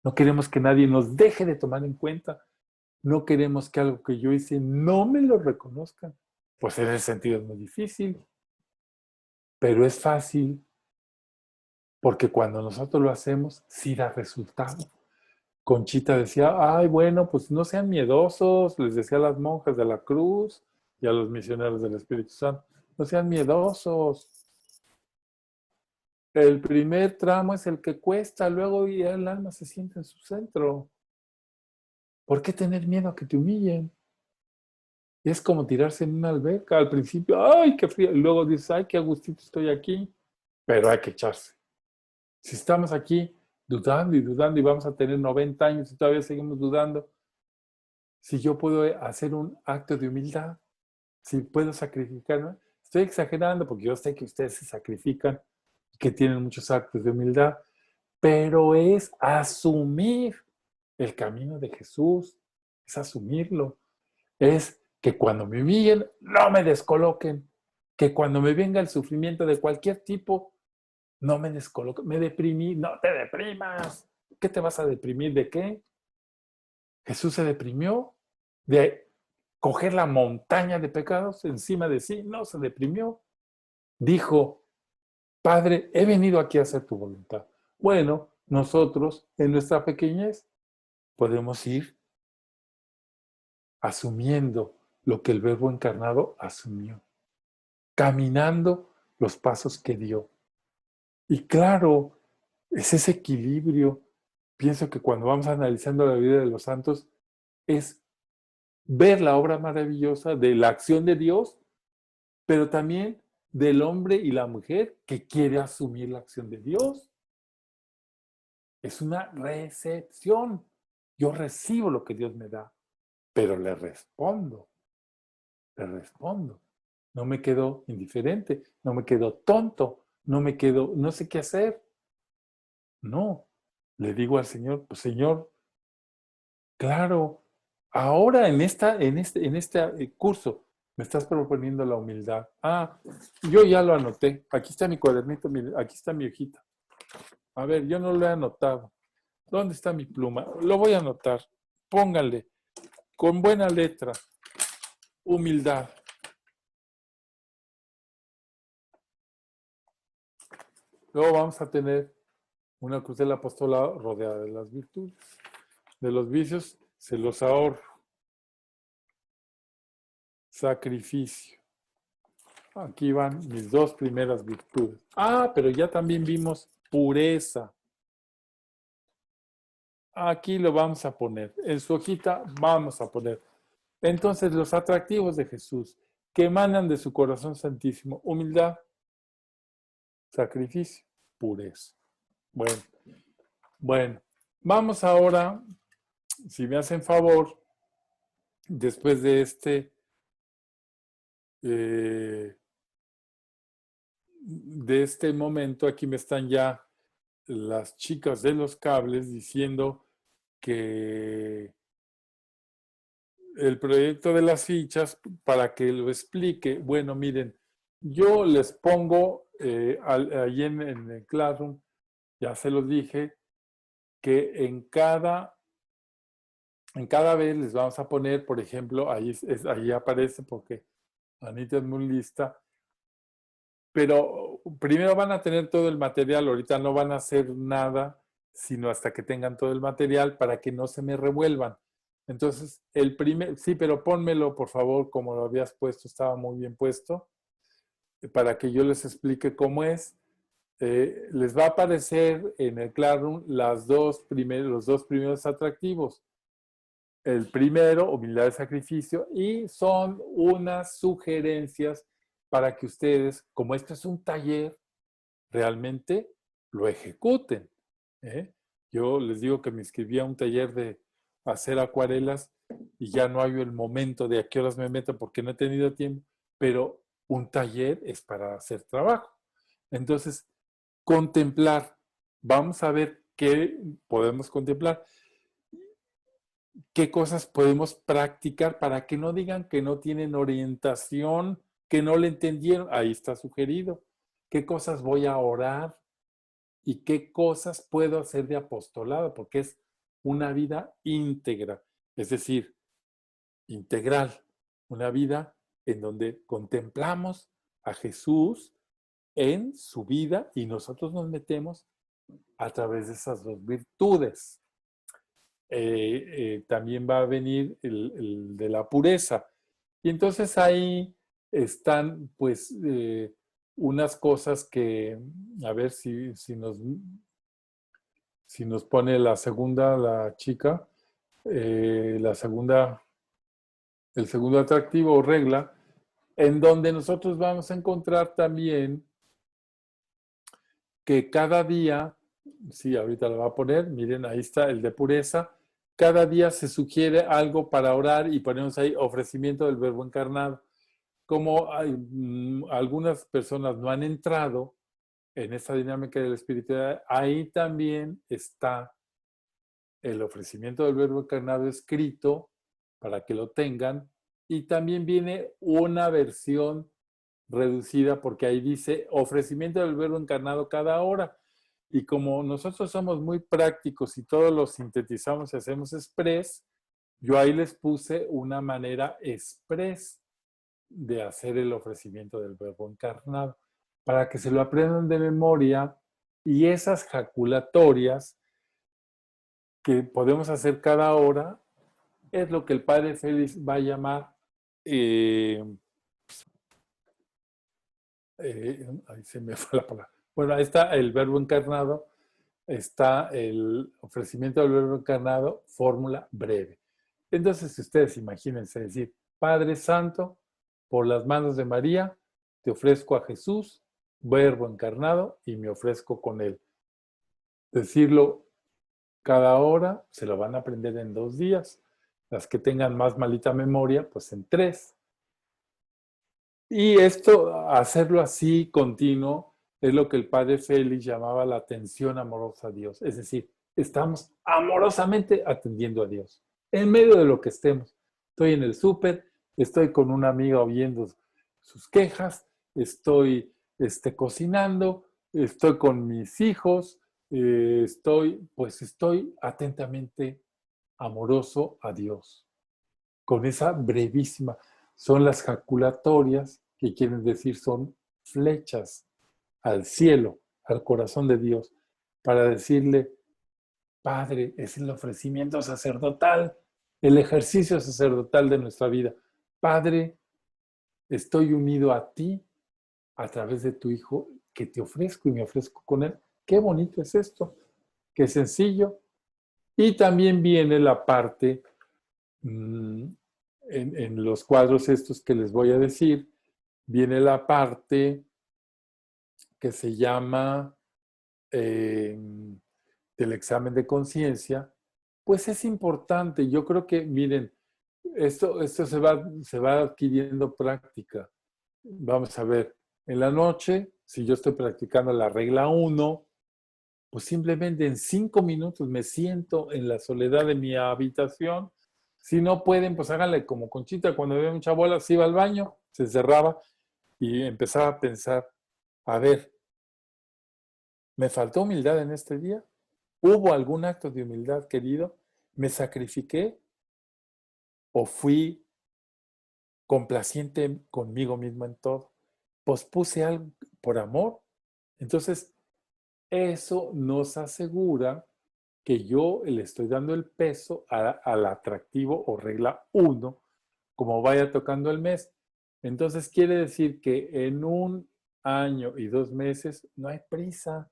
No queremos que nadie nos deje de tomar en cuenta. No queremos que algo que yo hice no me lo reconozcan. Pues en ese sentido es muy difícil. Pero es fácil porque cuando nosotros lo hacemos, sí da resultado. Conchita decía, ay, bueno, pues no sean miedosos, les decía a las monjas de la cruz y a los misioneros del Espíritu Santo, no sean miedosos. El primer tramo es el que cuesta, luego ya el alma se siente en su centro. ¿Por qué tener miedo a que te humillen? Y es como tirarse en una alberca. Al principio, ay, qué frío. Y luego dices, ay, qué agustito estoy aquí. Pero hay que echarse. Si estamos aquí dudando y vamos a tener 90 años y todavía seguimos dudando, si yo puedo hacer un acto de humildad, si puedo sacrificarme, estoy exagerando porque yo sé que ustedes se sacrifican y que tienen muchos actos de humildad, pero es asumir el camino de Jesús, es asumirlo, es que cuando me humillen, no me descoloquen, que cuando me venga el sufrimiento de cualquier tipo, no me descoloquen, me deprimí, no te deprimas, ¿qué te vas a deprimir? ¿De qué? Jesús se deprimió de coger la montaña de pecados encima de sí, no se deprimió. Dijo, Padre, he venido aquí a hacer tu voluntad. Bueno, nosotros en nuestra pequeñez podemos ir asumiendo lo que el Verbo encarnado asumió, caminando los pasos que dio. Y claro, es ese equilibrio. Pienso que cuando vamos analizando la vida de los santos, es ver la obra maravillosa de la acción de Dios, pero también del hombre y la mujer que quiere asumir la acción de Dios. Es una recepción. Yo recibo lo que Dios me da, pero le respondo, le respondo. No me quedo indiferente, no me quedo tonto, no me quedo, no sé qué hacer. No, le digo al Señor, pues Señor, claro, ahora en este curso me estás proponiendo la humildad. Ah, yo ya lo anoté. Aquí está mi cuadernito, aquí está mi hojita. A ver, yo no lo he anotado. ¿Dónde está mi pluma? Lo voy a anotar. Póngale, con buena letra, humildad. Luego vamos a tener una cruz del apostolado rodeada de las virtudes. De los vicios se los ahorro. Sacrificio. Aquí van mis dos primeras virtudes. Ah, pero ya también vimos pureza. Aquí lo vamos a poner. En su hojita vamos a poner. Entonces, los atractivos de Jesús que emanan de su corazón santísimo. Humildad, sacrificio, pureza. Bueno. Vamos ahora, si me hacen favor, después de momento, aquí me están ya las chicas de los cables diciendo que el proyecto de las fichas, para que lo explique, bueno, miren, yo les pongo ahí en el Classroom, ya se los dije, que en cada vez les vamos a poner, por ejemplo, ahí aparece porque Anita es muy lista, pero primero van a tener todo el material, ahorita no van a hacer nada, sino hasta que tengan todo el material para que no se me revuelvan. Entonces, sí, pero pónmelo, por favor, como lo habías puesto, estaba muy bien puesto, para que yo les explique cómo es. Les va a aparecer en el Classroom los dos primeros atractivos. El primero, humildad de sacrificio, y son unas sugerencias para que ustedes, como esto es un taller, realmente lo ejecuten. ¿eh? Yo les digo que me inscribí a un taller de hacer acuarelas y ya no hay el momento de a qué horas me meto porque no he tenido tiempo, pero un taller es para hacer trabajo. Entonces, contemplar. Vamos a ver qué podemos contemplar, qué cosas podemos practicar para que no digan que no tienen orientación, que no le entendieron. Ahí está sugerido. ¿Qué cosas voy a orar? ¿Y qué cosas puedo hacer de apostolado? Porque es una vida íntegra, es decir, integral. Una vida en donde contemplamos a Jesús en su vida y nosotros nos metemos a través de esas dos virtudes. También va a venir el de la pureza. Y entonces ahí están pues unas cosas que, a ver si nos pone la segunda, la chica, el segundo atractivo o regla, en donde nosotros vamos a encontrar también que cada día, sí, ahorita lo va a poner, miren, ahí está el de pureza, cada día se sugiere algo para orar y ponemos ahí ofrecimiento del Verbo encarnado. Como algunas personas no han entrado en esa dinámica de la espiritualidad, ahí también está el ofrecimiento del Verbo encarnado escrito para que lo tengan, y también viene una versión reducida porque ahí dice ofrecimiento del Verbo encarnado cada hora. Y como nosotros somos muy prácticos y todos lo sintetizamos y hacemos express, yo ahí les puse una manera express de hacer el ofrecimiento del Verbo encarnado, para que se lo aprendan de memoria, y esas jaculatorias que podemos hacer cada hora es lo que el Padre Félix va a llamar ahí se me fue la palabra. Bueno, ahí está el Verbo encarnado, está el ofrecimiento del Verbo encarnado, fórmula breve. Entonces, ustedes imagínense decir, Padre Santo, por las manos de María, te ofrezco a Jesús, Verbo encarnado, y me ofrezco con él. Decirlo cada hora, se lo van a aprender en 2 días. Las que tengan más malita memoria, pues en 3. Y esto, hacerlo así continuo, es lo que el Padre Félix llamaba la atención amorosa a Dios. Es decir, estamos amorosamente atendiendo a Dios, en medio de lo que estemos. Estoy en el súper, estoy con una amiga oyendo sus quejas, estoy cocinando, estoy con mis hijos, estoy atentamente amoroso a Dios. Con esa brevísima, son las jaculatorias, que quieren decir son flechas al cielo, al corazón de Dios, para decirle, Padre, es el ofrecimiento sacerdotal, el ejercicio sacerdotal de nuestra vida. Padre, estoy unido a ti a través de tu Hijo, que te ofrezco y me ofrezco con él. Qué bonito es esto, qué sencillo. Y también viene la parte, en los cuadros estos que les voy a decir, viene la parte que se llama del examen de conciencia. Pues es importante. Yo creo que, miren, esto se va adquiriendo práctica. Vamos a ver, en la noche, si yo estoy practicando la regla 1, pues simplemente en 5 minutos me siento en la soledad de mi habitación. Si no pueden, pues háganle como Conchita, cuando había mucha bola, se iba al baño, se cerraba y empezaba a pensar, a ver, ¿me faltó humildad en este día? ¿Hubo algún acto de humildad, querido? ¿Me sacrifiqué? ¿O fui complaciente conmigo mismo en todo? ¿Pospuse algo por amor? Entonces, eso nos asegura que yo le estoy dando el peso al atractivo o regla 1, como vaya tocando el mes. Entonces quiere decir que en 1 año y 2 meses no hay prisa.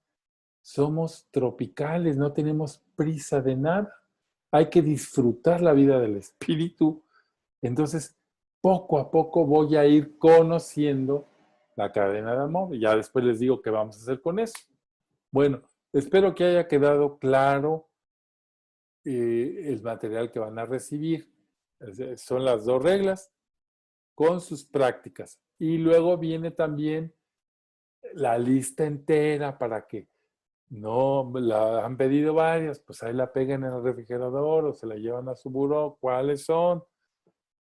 Somos tropicales, no tenemos prisa de nada. Hay que disfrutar la vida del espíritu. Entonces, poco a poco voy a ir conociendo la cadena de amor. Y ya después les digo qué vamos a hacer con eso. Bueno, espero que haya quedado claro el material que van a recibir. Son las 2 reglas con sus prácticas. Y luego viene también la lista entera para que no la han pedido varias, pues ahí la pegan en el refrigerador o se la llevan a su buró, cuáles son.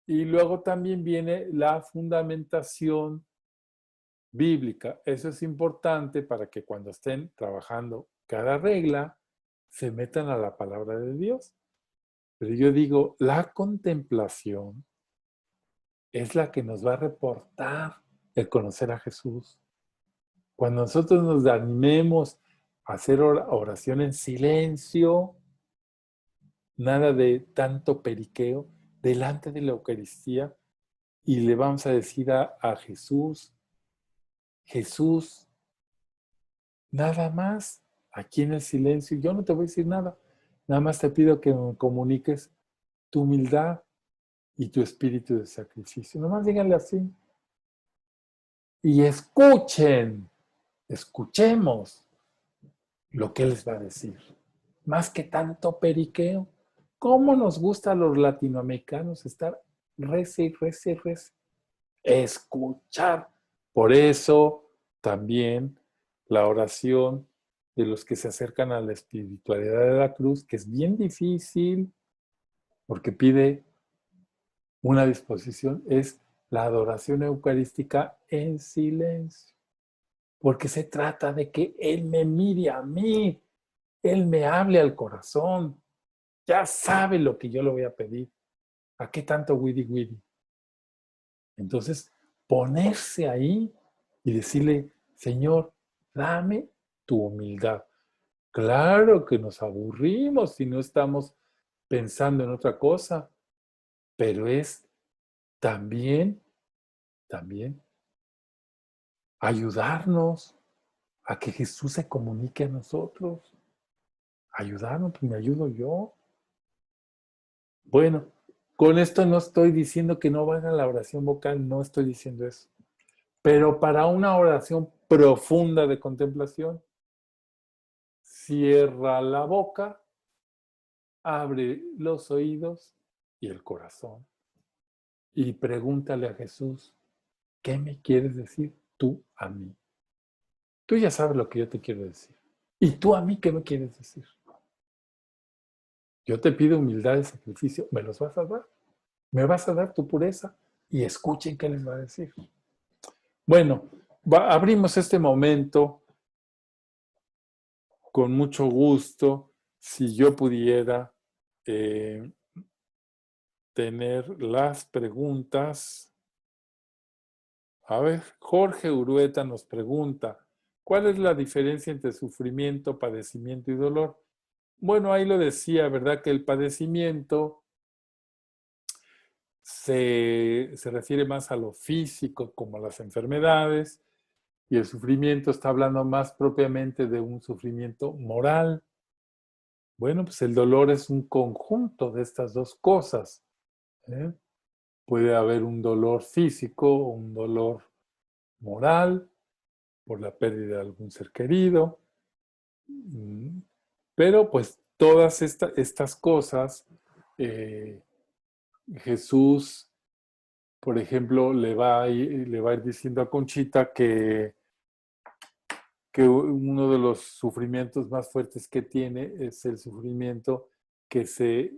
Y luego también viene la fundamentación bíblica. Eso es importante para que cuando estén trabajando cada regla, se metan a la palabra de Dios. Pero yo digo, la contemplación es la que nos va a reportar el conocer a Jesús. Cuando nosotros nos animemos a hacer oración en silencio, nada de tanto periqueo, delante de la Eucaristía, y le vamos a decir a Jesús, Jesús, nada más, aquí en el silencio, yo no te voy a decir nada, nada más te pido que me comuniques tu humildad y tu espíritu de sacrificio. Nomás díganle así. Y escuchemos lo que Él les va a decir. Más que tanto periqueo. ¿Cómo nos gusta a los latinoamericanos estar rece y rece y rece? Escuchar. Por eso también la oración de los que se acercan a la espiritualidad de la cruz, que es bien difícil, porque pide una disposición, es la adoración eucarística en silencio. Porque se trata de que Él me mire a mí, Él me hable al corazón, ya sabe lo que yo le voy a pedir. ¿A qué tanto widi widi? Entonces, ponerse ahí y decirle, Señor, dame tu humildad. Claro que nos aburrimos si no estamos pensando en otra cosa, pero es también ayudarnos a que Jesús se comunique a nosotros. Ayudarnos, pues me ayudo yo. Bueno, con esto no estoy diciendo que no vayan a la oración vocal, no estoy diciendo eso. Pero para una oración profunda de contemplación, cierra la boca, abre los oídos y el corazón. Y pregúntale a Jesús, ¿qué me quieres decir tú a mí? Tú ya sabes lo que yo te quiero decir. ¿Y tú a mí qué me quieres decir? Yo te pido humildad y sacrificio, ¿me los vas a dar? ¿Me vas a dar tu pureza? Y escuchen qué les va a decir. Bueno, abrimos este momento con mucho gusto. Si yo pudiera tener las preguntas. A ver, Jorge Urueta nos pregunta, ¿cuál es la diferencia entre sufrimiento, padecimiento y dolor? Bueno, ahí lo decía, ¿verdad? Que el padecimiento se refiere más a lo físico, como a las enfermedades, y el sufrimiento está hablando más propiamente de un sufrimiento moral. Bueno, pues el dolor es un conjunto de estas dos cosas, ¿eh? Puede haber un dolor físico o un dolor moral por la pérdida de algún ser querido, pero pues todas estas cosas, Jesús, por ejemplo, le va a ir diciendo a Conchita que uno de los sufrimientos más fuertes que tiene es el sufrimiento que se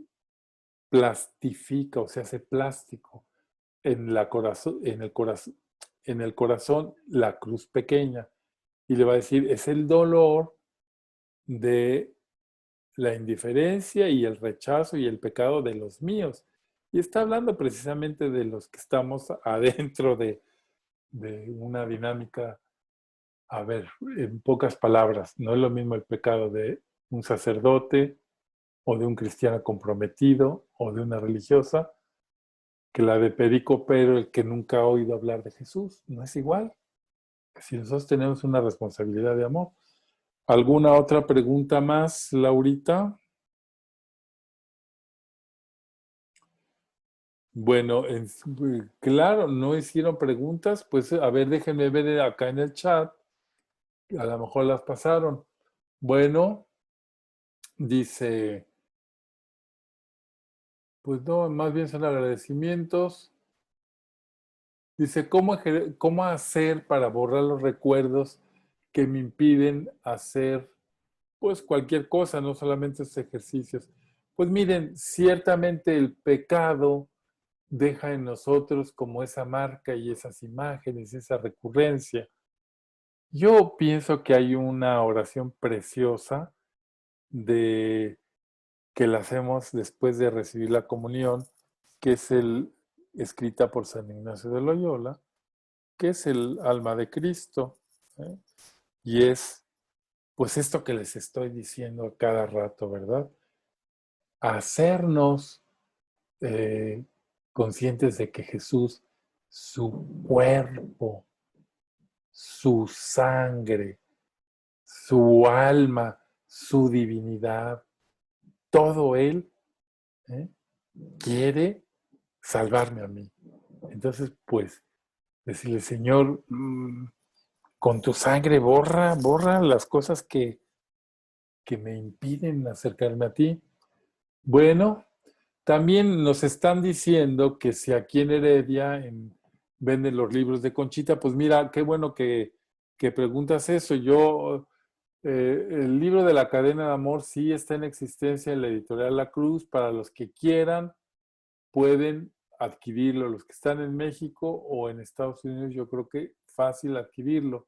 plastifica, o sea, hace plástico en el corazón la cruz pequeña. Y le va a decir, es el dolor de la indiferencia y el rechazo y el pecado de los míos. Y está hablando precisamente de los que estamos adentro de una dinámica. A ver, en pocas palabras, no es lo mismo el pecado de un sacerdote o de un cristiano comprometido o de una religiosa que la de Perico Pero, el que nunca ha oído hablar de Jesús. No es igual. Si nosotros tenemos una responsabilidad de amor. ¿Alguna otra pregunta más, Laurita? Bueno, claro, no hicieron preguntas, pues a ver, déjenme ver acá en el chat, a lo mejor las pasaron. Bueno, dice, pues no, más bien son agradecimientos. Dice, ¿cómo hacer para borrar los recuerdos que me impiden hacer pues cualquier cosa, no solamente estos ejercicios? Pues miren, ciertamente el pecado deja en nosotros como esa marca y esas imágenes, esa recurrencia. Yo pienso que hay una oración preciosa de que la hacemos después de recibir la comunión, que es escrita por San Ignacio de Loyola, que es el alma de Cristo, ¿eh? Y es, pues esto que les estoy diciendo a cada rato, ¿verdad? Hacernos eh, conscientes de que Jesús, su cuerpo, su sangre, su alma, su divinidad, todo Él, ¿eh? quiere salvarme a mí. Entonces, pues, decirle, Señor, con tu sangre borra las cosas que me impiden acercarme a ti. Bueno, también nos están diciendo que si aquí en Heredia venden los libros de Conchita, pues mira, qué bueno que preguntas eso. El libro de la cadena de amor sí está en existencia en la editorial La Cruz. Para los que quieran, pueden adquirirlo. Los que están en México o en Estados Unidos, yo creo que fácil adquirirlo.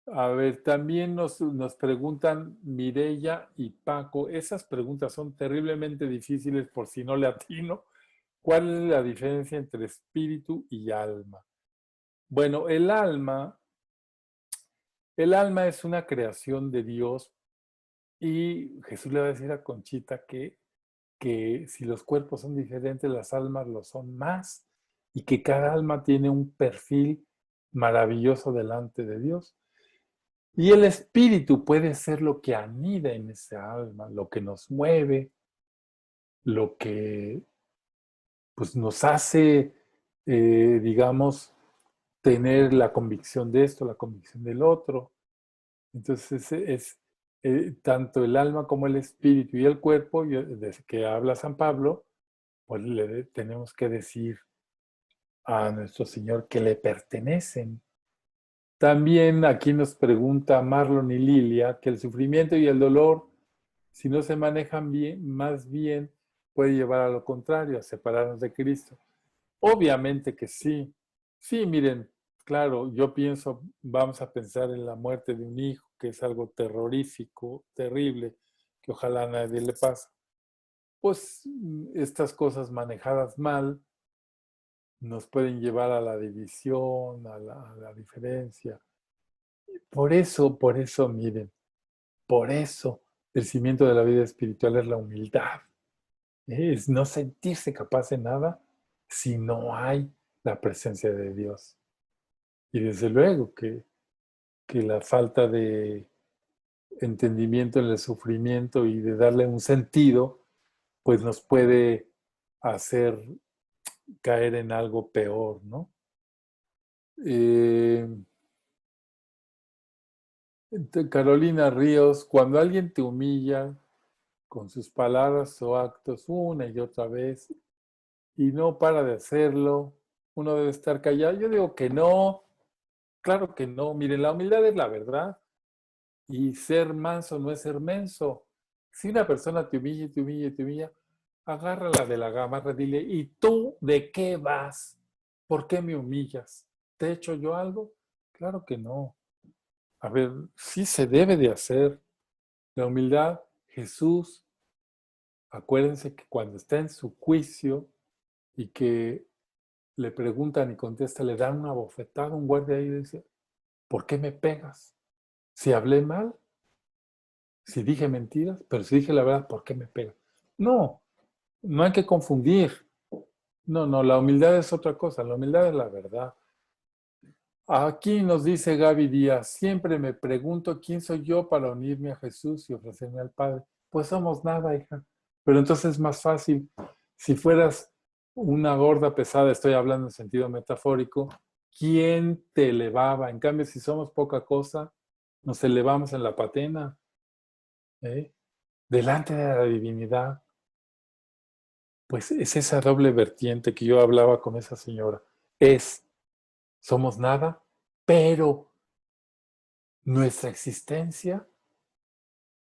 A ver, también nos preguntan Mireya y Paco. Esas preguntas son terriblemente difíciles por si no le atino. ¿Cuál es la diferencia entre espíritu y alma? Bueno, el alma es una creación de Dios y Jesús le va a decir a Conchita que si los cuerpos son diferentes, las almas lo son más y que cada alma tiene un perfil maravilloso delante de Dios. Y el espíritu puede ser lo que anida en esa alma, lo que nos mueve, lo que pues, nos hace, digamos, tener la convicción de esto, la convicción del otro. Entonces tanto el alma como el espíritu y el cuerpo, desde que habla San Pablo, pues tenemos que decir a nuestro Señor que le pertenecen. También aquí nos pregunta Marlon y Lilia que el sufrimiento y el dolor, si no se manejan bien, más bien puede llevar a lo contrario, a separarnos de Cristo. Obviamente que sí. Sí, miren, claro, yo pienso, vamos a pensar en la muerte de un hijo, que es algo terrorífico, terrible, que ojalá a nadie le pase. Pues estas cosas manejadas mal nos pueden llevar a la división, a la diferencia. Por eso, miren, por eso el cimiento de la vida espiritual es la humildad. Es no sentirse capaz de nada si no hay la presencia de Dios. Y desde luego que la falta de entendimiento en el sufrimiento y de darle un sentido, pues nos puede hacer caer en algo peor, ¿no? Eh, Carolina Ríos, cuando alguien te humilla con sus palabras o actos una y otra vez y no para de hacerlo, uno debe estar callado. Yo digo que no, claro que no. Miren, la humildad es la verdad y ser manso no es ser menso. Si una persona te humilla y te humilla y te humilla, agárrala de la gamarra, dile, ¿y tú de qué vas? ¿Por qué me humillas? ¿Te he hecho yo algo? Claro que no. A ver, sí se debe de hacer. La humildad, Jesús, acuérdense que cuando está en su juicio y que le preguntan y contesta, le dan una bofetada, un guardia ahí y dice, ¿por qué me pegas? Si hablé mal, si dije mentiras, pero si dije la verdad, ¿por qué me pegas? No, no hay que confundir. No, la humildad es otra cosa, la humildad es la verdad. Aquí nos dice Gaby Díaz, siempre me pregunto quién soy yo para unirme a Jesús y ofrecerme al Padre. Pues somos nada, hija. Pero entonces es más fácil. Si fueras una gorda pesada, estoy hablando en sentido metafórico, ¿quién te elevaba? En cambio, si somos poca cosa, nos elevamos en la patena, ¿eh? Delante de la divinidad. Pues es esa doble vertiente que yo hablaba con esa señora. somos nada, pero nuestra existencia,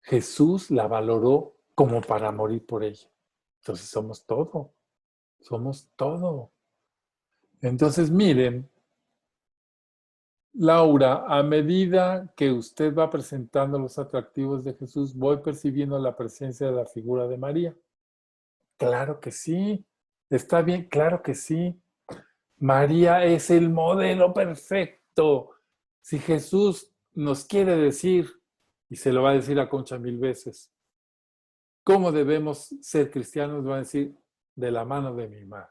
Jesús la valoró como para morir por ella. Entonces somos todo, somos todo. Entonces miren, Laura, a medida que usted va presentando los atractivos de Jesús, voy percibiendo la presencia de la figura de María. Claro que sí, está bien, claro que sí. María es el modelo perfecto. Si Jesús nos quiere decir, y se lo va a decir a Concha 1000 veces, cómo debemos ser cristianos, va a decir, de la mano de mi madre.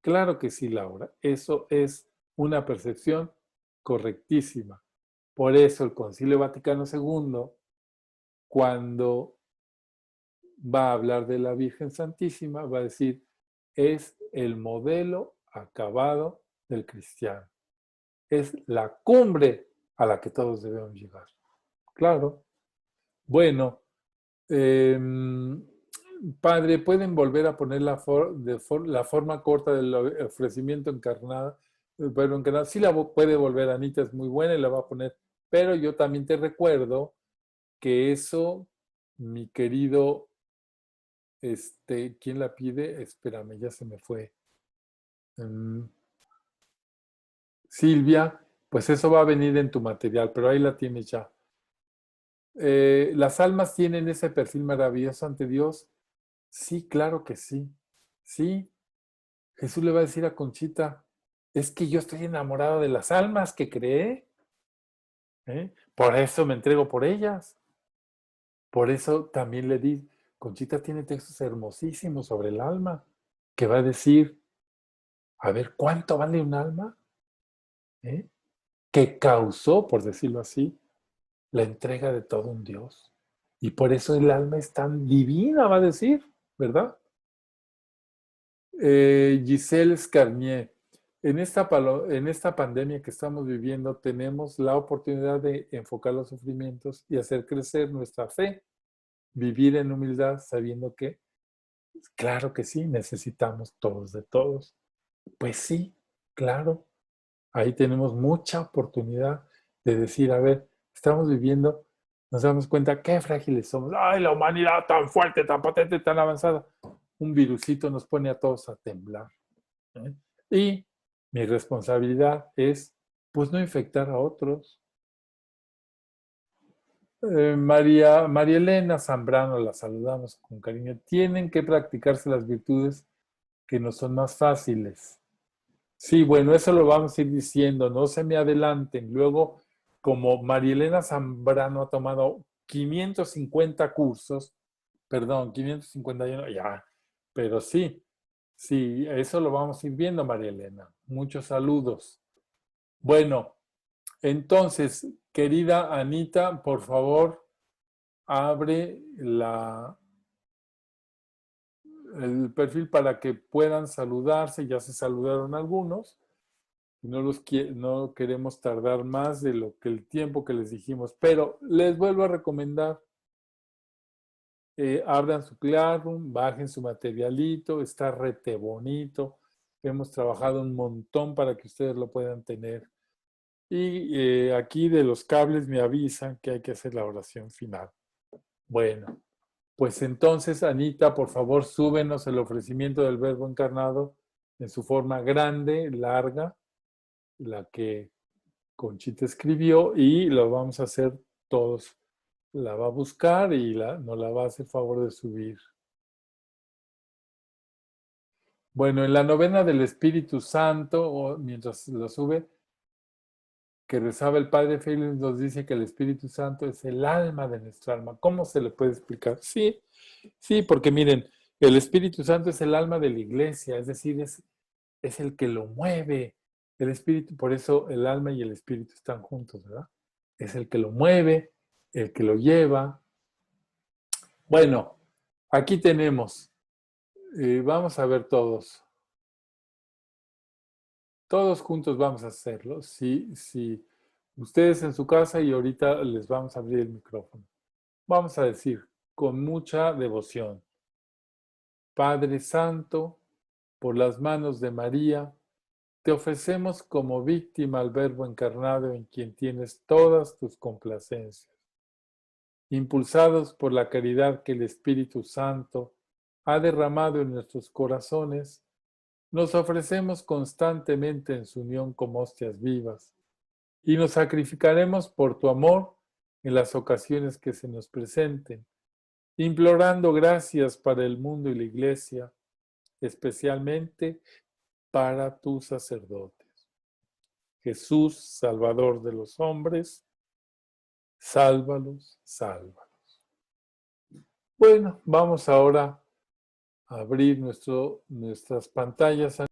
Claro que sí, Laura, eso es una percepción correctísima. Por eso el Concilio Vaticano II, cuando va a hablar de la Virgen Santísima, va a decir, es el modelo acabado del cristiano. Es la cumbre a la que todos debemos llegar. Claro. Bueno, padre, ¿pueden volver a poner la forma corta del ofrecimiento encarnado? Pero encarnado, sí la puede volver, Anita, es muy buena y la va a poner. Pero yo también te recuerdo que eso, mi querido, ¿quién la pide? Espérame, ya se me fue. Silvia, pues eso va a venir en tu material, pero ahí la tienes ya. ¿Las almas tienen ese perfil maravilloso ante Dios? Sí, claro que sí. Sí, Jesús le va a decir a Conchita, es que yo estoy enamorado de las almas que creé. Por eso me entrego por ellas. Por eso también le di, Conchita tiene textos hermosísimos sobre el alma, que va a decir, a ver, ¿cuánto vale un alma? Que causó, por decirlo así, la entrega de todo un Dios. Y por eso el alma es tan divina, va a decir, ¿verdad? Giselle Scarnier, en esta pandemia que estamos viviendo tenemos la oportunidad de enfocar los sufrimientos y hacer crecer nuestra fe, vivir en humildad sabiendo que, claro que sí, necesitamos todos de todos. Pues sí, claro, ahí tenemos mucha oportunidad de decir, a ver, estamos viviendo, nos damos cuenta qué frágiles somos. ¡Ay, la humanidad tan fuerte, tan potente, tan avanzada! Un virusito nos pone a todos a temblar. Y mi responsabilidad es, pues, no infectar a otros. María Elena Zambrano, la saludamos con cariño. Tienen que practicarse las virtudes que nos son más fáciles. Sí, bueno, eso lo vamos a ir diciendo, no se me adelanten. Luego, como María Elena Zambrano ha tomado 550 cursos, perdón, 551, ya, pero sí, sí, eso lo vamos a ir viendo, María Elena. Muchos saludos. Bueno, entonces, querida Anita, por favor, abre el perfil para que puedan saludarse. Ya se saludaron algunos. No queremos tardar más de lo que el tiempo que les dijimos, pero les vuelvo a recomendar, abran su Classroom, bajen su materialito, está rete bonito, hemos trabajado un montón para que ustedes lo puedan tener. Y aquí de los cables me avisan que hay que hacer la oración final. Bueno, pues entonces, Anita, por favor, súbenos el ofrecimiento del Verbo encarnado en su forma grande, larga, la que Conchita escribió, y lo vamos a hacer todos. La va a buscar y nos la va a hacer favor de subir. Bueno, en la novena del Espíritu Santo, o mientras lo sube, que rezaba el Padre Félix, nos dice que el Espíritu Santo es el alma de nuestra alma. ¿Cómo se le puede explicar? Sí, sí, porque miren, el Espíritu Santo es el alma de la iglesia, es decir, es el que lo mueve. El Espíritu, por eso el alma y el Espíritu están juntos, ¿verdad? Es el que lo mueve, el que lo lleva. Bueno, aquí tenemos, vamos a ver todos. Todos juntos vamos a hacerlo. Sí, sí. Ustedes en su casa y ahorita les vamos a abrir el micrófono. Vamos a decir con mucha devoción: Padre Santo, por las manos de María, te ofrecemos como víctima al Verbo encarnado en quien tienes todas tus complacencias. Impulsados por la caridad que el Espíritu Santo ha derramado en nuestros corazones, nos ofrecemos constantemente en su unión como hostias vivas y nos sacrificaremos por tu amor en las ocasiones que se nos presenten, implorando gracias para el mundo y la Iglesia, especialmente para tus sacerdotes. Jesús, Salvador de los hombres, sálvalos, sálvalos. Bueno, vamos ahora a abrir nuestras pantallas.